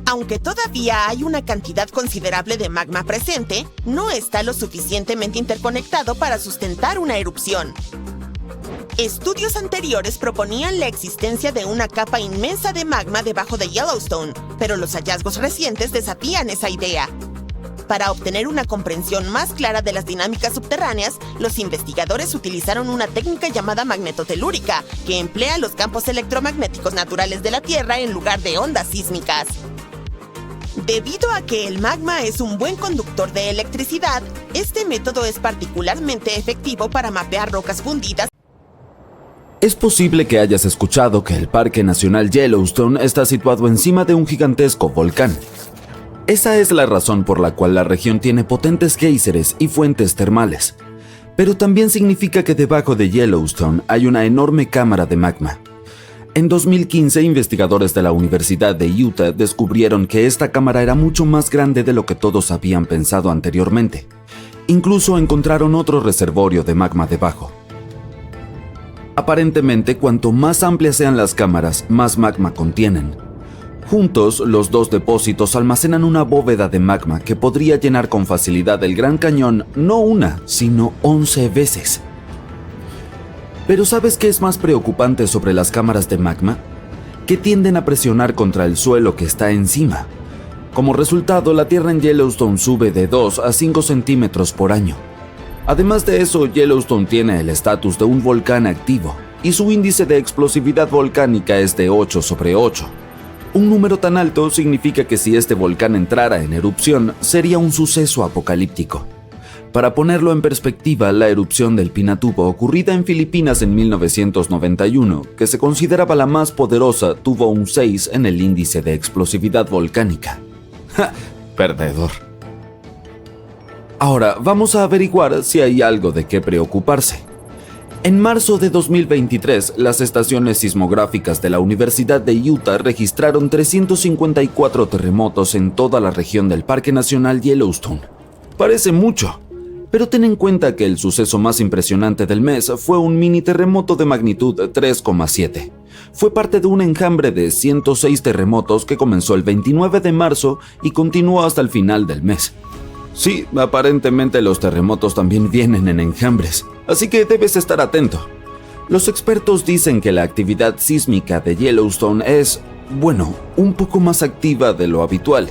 Aunque todavía hay una cantidad considerable de magma presente, no está lo suficientemente interconectado para sustentar una erupción. Estudios anteriores proponían la existencia de una capa inmensa de magma debajo de Yellowstone, pero los hallazgos recientes desafían esa idea. Para obtener una comprensión más clara de las dinámicas subterráneas, los investigadores utilizaron una técnica llamada magnetotelúrica, que emplea los campos electromagnéticos naturales de la Tierra en lugar de ondas sísmicas. Debido a que el magma es un buen conductor de electricidad, este método es particularmente efectivo para mapear rocas fundidas. Es posible que hayas escuchado que el Parque Nacional Yellowstone está situado encima de un gigantesco volcán. Esa es la razón por la cual la región tiene potentes géiseres y fuentes termales. Pero también significa que debajo de Yellowstone hay una enorme cámara de magma. En 2015, investigadores de la Universidad de Utah descubrieron que esta cámara era mucho más grande de lo que todos habían pensado anteriormente. Incluso encontraron otro reservorio de magma debajo. Aparentemente, cuanto más amplias sean las cámaras, más magma contienen. Juntos, los dos depósitos almacenan una bóveda de magma que podría llenar con facilidad el Gran Cañón no una, sino 11 veces. Pero ¿sabes qué es más preocupante sobre las cámaras de magma? Que tienden a presionar contra el suelo que está encima. Como resultado, la tierra en Yellowstone sube de 2 a 5 centímetros por año. Además de eso, Yellowstone tiene el estatus de un volcán activo y su índice de explosividad volcánica es de 8/8. Un número tan alto significa que si este volcán entrara en erupción, sería un suceso apocalíptico. Para ponerlo en perspectiva, la erupción del Pinatubo ocurrida en Filipinas en 1991, que se consideraba la más poderosa, tuvo un 6 en el índice de explosividad volcánica. ¡Ja! Perdedor. Ahora, vamos a averiguar si hay algo de qué preocuparse. En marzo de 2023, las estaciones sismográficas de la Universidad de Utah registraron 354 terremotos en toda la región del Parque Nacional Yellowstone. Parece mucho, pero ten en cuenta que el suceso más impresionante del mes fue un mini terremoto de magnitud 3,7. Fue parte de un enjambre de 106 terremotos que comenzó el 29 de marzo y continuó hasta el final del mes. Sí, aparentemente los terremotos también vienen en enjambres, así que debes estar atento. Los expertos dicen que la actividad sísmica de Yellowstone es, un poco más activa de lo habitual,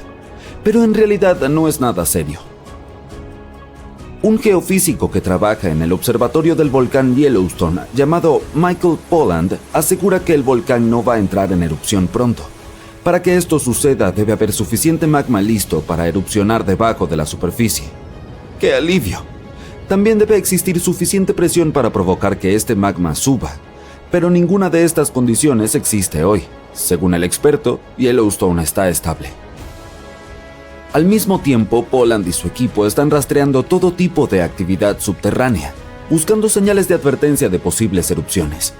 pero en realidad no es nada serio. Un geofísico que trabaja en el observatorio del volcán Yellowstone, llamado Michael Polland, asegura que el volcán no va a entrar en erupción pronto. Para que esto suceda, debe haber suficiente magma listo para erupcionar debajo de la superficie. ¡Qué alivio! También debe existir suficiente presión para provocar que este magma suba, pero ninguna de estas condiciones existe hoy. Según el experto, Yellowstone está estable. Al mismo tiempo, Polland y su equipo están rastreando todo tipo de actividad subterránea, buscando señales de advertencia de posibles erupciones.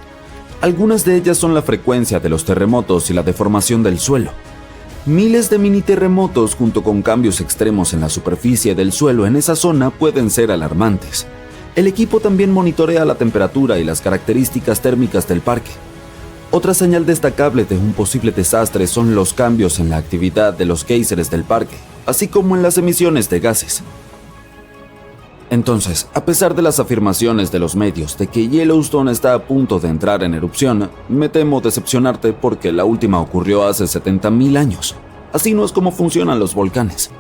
Algunas de ellas son la frecuencia de los terremotos y la deformación del suelo. Miles de mini terremotos junto con cambios extremos en la superficie del suelo en esa zona pueden ser alarmantes. El equipo también monitorea la temperatura y las características térmicas del parque. Otra señal destacable de un posible desastre son los cambios en la actividad de los géiseres del parque, así como en las emisiones de gases. Entonces, a pesar de las afirmaciones de los medios de que Yellowstone está a punto de entrar en erupción, me temo decepcionarte porque la última ocurrió hace 70.000 años. Así no es como funcionan los volcanes.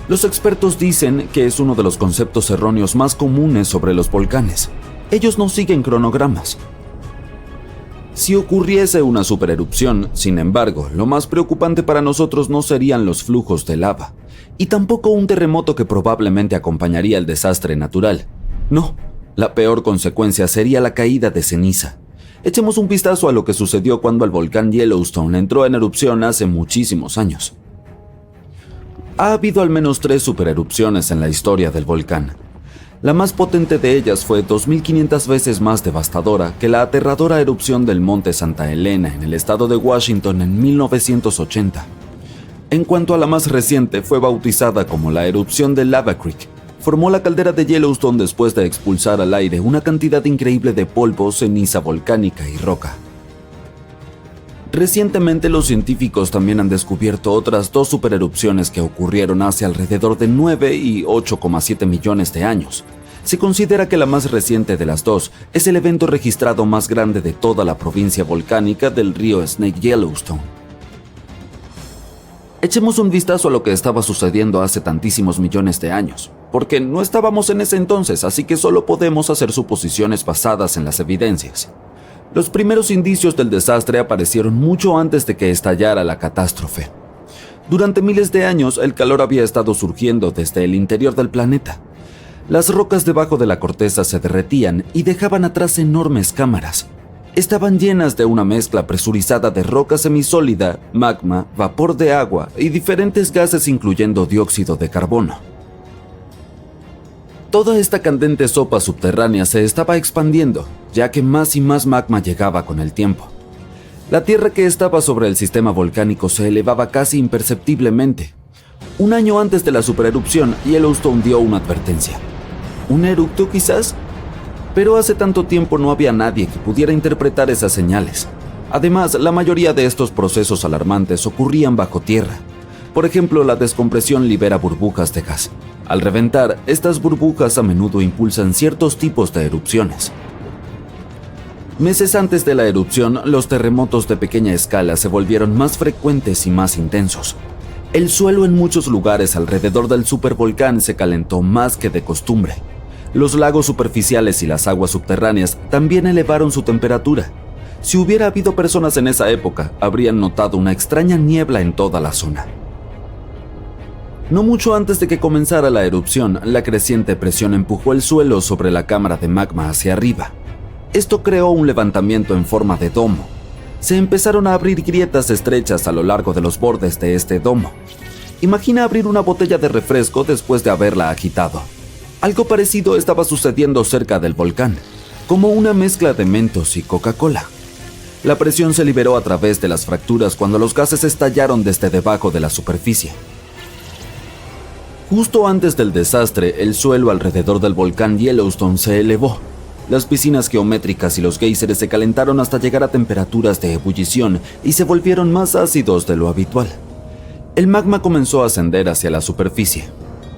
Los expertos dicen que es uno de los conceptos erróneos más comunes sobre los volcanes. Ellos no siguen cronogramas. Si ocurriese una supererupción, sin embargo, lo más preocupante para nosotros no serían los flujos de lava, y tampoco un terremoto que probablemente acompañaría el desastre natural. No, la peor consecuencia sería la caída de ceniza. Echemos un vistazo a lo que sucedió cuando el volcán Yellowstone entró en erupción hace muchísimos años. Ha habido al menos 3 supererupciones en la historia del volcán. La más potente de ellas fue 2.500 veces más devastadora que la aterradora erupción del monte Santa Elena en el estado de Washington en 1980. En cuanto a la más reciente, fue bautizada como la erupción de Lava Creek. Formó la caldera de Yellowstone después de expulsar al aire una cantidad increíble de polvo, ceniza volcánica y roca. Recientemente los científicos también han descubierto otras 2 supererupciones que ocurrieron hace alrededor de 9 y 8,7 millones de años. Se considera que la más reciente de las 2 es el evento registrado más grande de toda la provincia volcánica del río Snake Yellowstone. Echemos un vistazo a lo que estaba sucediendo hace tantísimos millones de años, porque no estábamos en ese entonces, así que solo podemos hacer suposiciones basadas en las evidencias. Los primeros indicios del desastre aparecieron mucho antes de que estallara la catástrofe. Durante miles de años, el calor había estado surgiendo desde el interior del planeta. Las rocas debajo de la corteza se derretían y dejaban atrás enormes cámaras. Estaban llenas de una mezcla presurizada de roca semisólida, magma, vapor de agua y diferentes gases incluyendo dióxido de carbono. Toda esta candente sopa subterránea se estaba expandiendo, ya que más y más magma llegaba con el tiempo. La tierra que estaba sobre el sistema volcánico se elevaba casi imperceptiblemente. Un año antes de la supererupción, Yellowstone dio una advertencia. ¿Un eructo quizás? Pero hace tanto tiempo no había nadie que pudiera interpretar esas señales. Además, la mayoría de estos procesos alarmantes ocurrían bajo tierra. Por ejemplo, la descompresión libera burbujas de gas. Al reventar, estas burbujas a menudo impulsan ciertos tipos de erupciones. Meses antes de la erupción, los terremotos de pequeña escala se volvieron más frecuentes y más intensos. El suelo en muchos lugares alrededor del supervolcán se calentó más que de costumbre. Los lagos superficiales y las aguas subterráneas también elevaron su temperatura. Si hubiera habido personas en esa época, habrían notado una extraña niebla en toda la zona. No mucho antes de que comenzara la erupción, la creciente presión empujó el suelo sobre la cámara de magma hacia arriba. Esto creó un levantamiento en forma de domo. Se empezaron a abrir grietas estrechas a lo largo de los bordes de este domo. Imagina abrir una botella de refresco después de haberla agitado. Algo parecido estaba sucediendo cerca del volcán, como una mezcla de Mentos y Coca-Cola. La presión se liberó a través de las fracturas cuando los gases estallaron desde debajo de la superficie. Justo antes del desastre, el suelo alrededor del volcán Yellowstone se elevó. Las piscinas geométricas y los géiseres se calentaron hasta llegar a temperaturas de ebullición y se volvieron más ácidos de lo habitual. El magma comenzó a ascender hacia la superficie.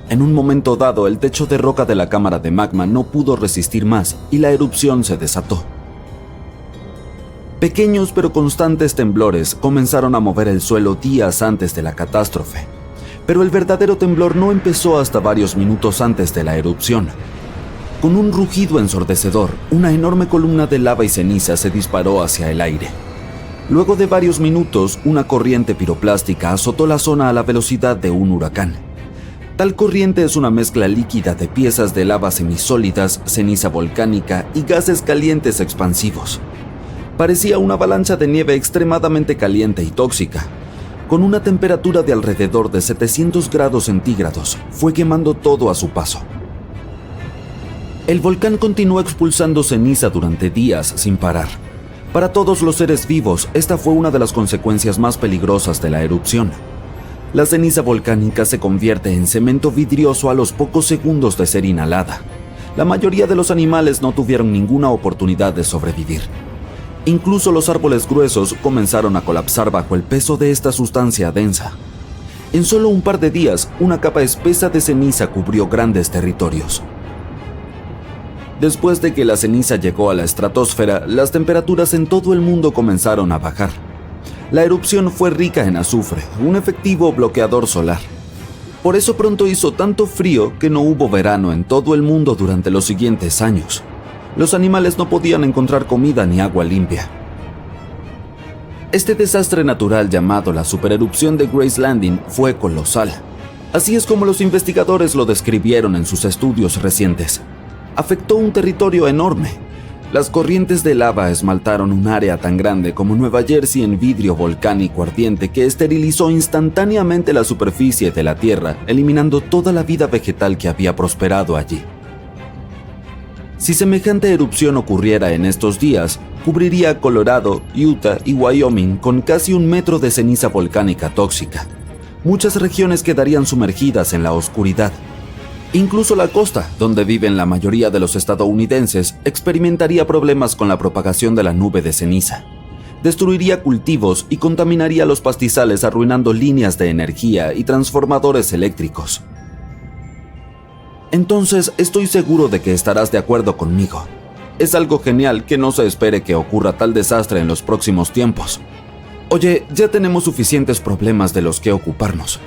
En un momento dado, el techo de roca de la cámara de magma no pudo resistir más y la erupción se desató. Pequeños pero constantes temblores comenzaron a mover el suelo días antes de la catástrofe. Pero el verdadero temblor no empezó hasta varios minutos antes de la erupción. Con un rugido ensordecedor, una enorme columna de lava y ceniza se disparó hacia el aire. Luego de varios minutos, una corriente piroplástica azotó la zona a la velocidad de un huracán. Tal corriente es una mezcla líquida de piezas de lava semisólidas, ceniza volcánica y gases calientes expansivos. Parecía una avalancha de nieve extremadamente caliente y tóxica. Con una temperatura de alrededor de 700 grados centígrados, fue quemando todo a su paso. El volcán continuó expulsando ceniza durante días sin parar. Para todos los seres vivos, esta fue una de las consecuencias más peligrosas de la erupción. La ceniza volcánica se convierte en cemento vidrioso a los pocos segundos de ser inhalada. La mayoría de los animales no tuvieron ninguna oportunidad de sobrevivir. Incluso los árboles gruesos comenzaron a colapsar bajo el peso de esta sustancia densa. En solo un par de días, una capa espesa de ceniza cubrió grandes territorios. Después de que la ceniza llegó a la estratosfera, las temperaturas en todo el mundo comenzaron a bajar. La erupción fue rica en azufre, un efectivo bloqueador solar. Por eso pronto hizo tanto frío que no hubo verano en todo el mundo durante los siguientes años. Los animales no podían encontrar comida ni agua limpia. Este desastre natural llamado la supererupción de Grace Landing fue colosal. Así es como los investigadores lo describieron en sus estudios recientes. Afectó un territorio enorme. Las corrientes de lava esmaltaron un área tan grande como Nueva Jersey en vidrio volcánico ardiente que esterilizó instantáneamente la superficie de la Tierra, eliminando toda la vida vegetal que había prosperado allí. Si semejante erupción ocurriera en estos días, cubriría Colorado, Utah y Wyoming con casi 1 metro de ceniza volcánica tóxica. Muchas regiones quedarían sumergidas en la oscuridad. Incluso la costa, donde viven la mayoría de los estadounidenses, experimentaría problemas con la propagación de la nube de ceniza. Destruiría cultivos y contaminaría los pastizales, arruinando líneas de energía y transformadores eléctricos. Entonces, estoy seguro de que estarás de acuerdo conmigo. Es algo genial que no se espere que ocurra tal desastre en los próximos tiempos. Oye, ya tenemos suficientes problemas de los que ocuparnos.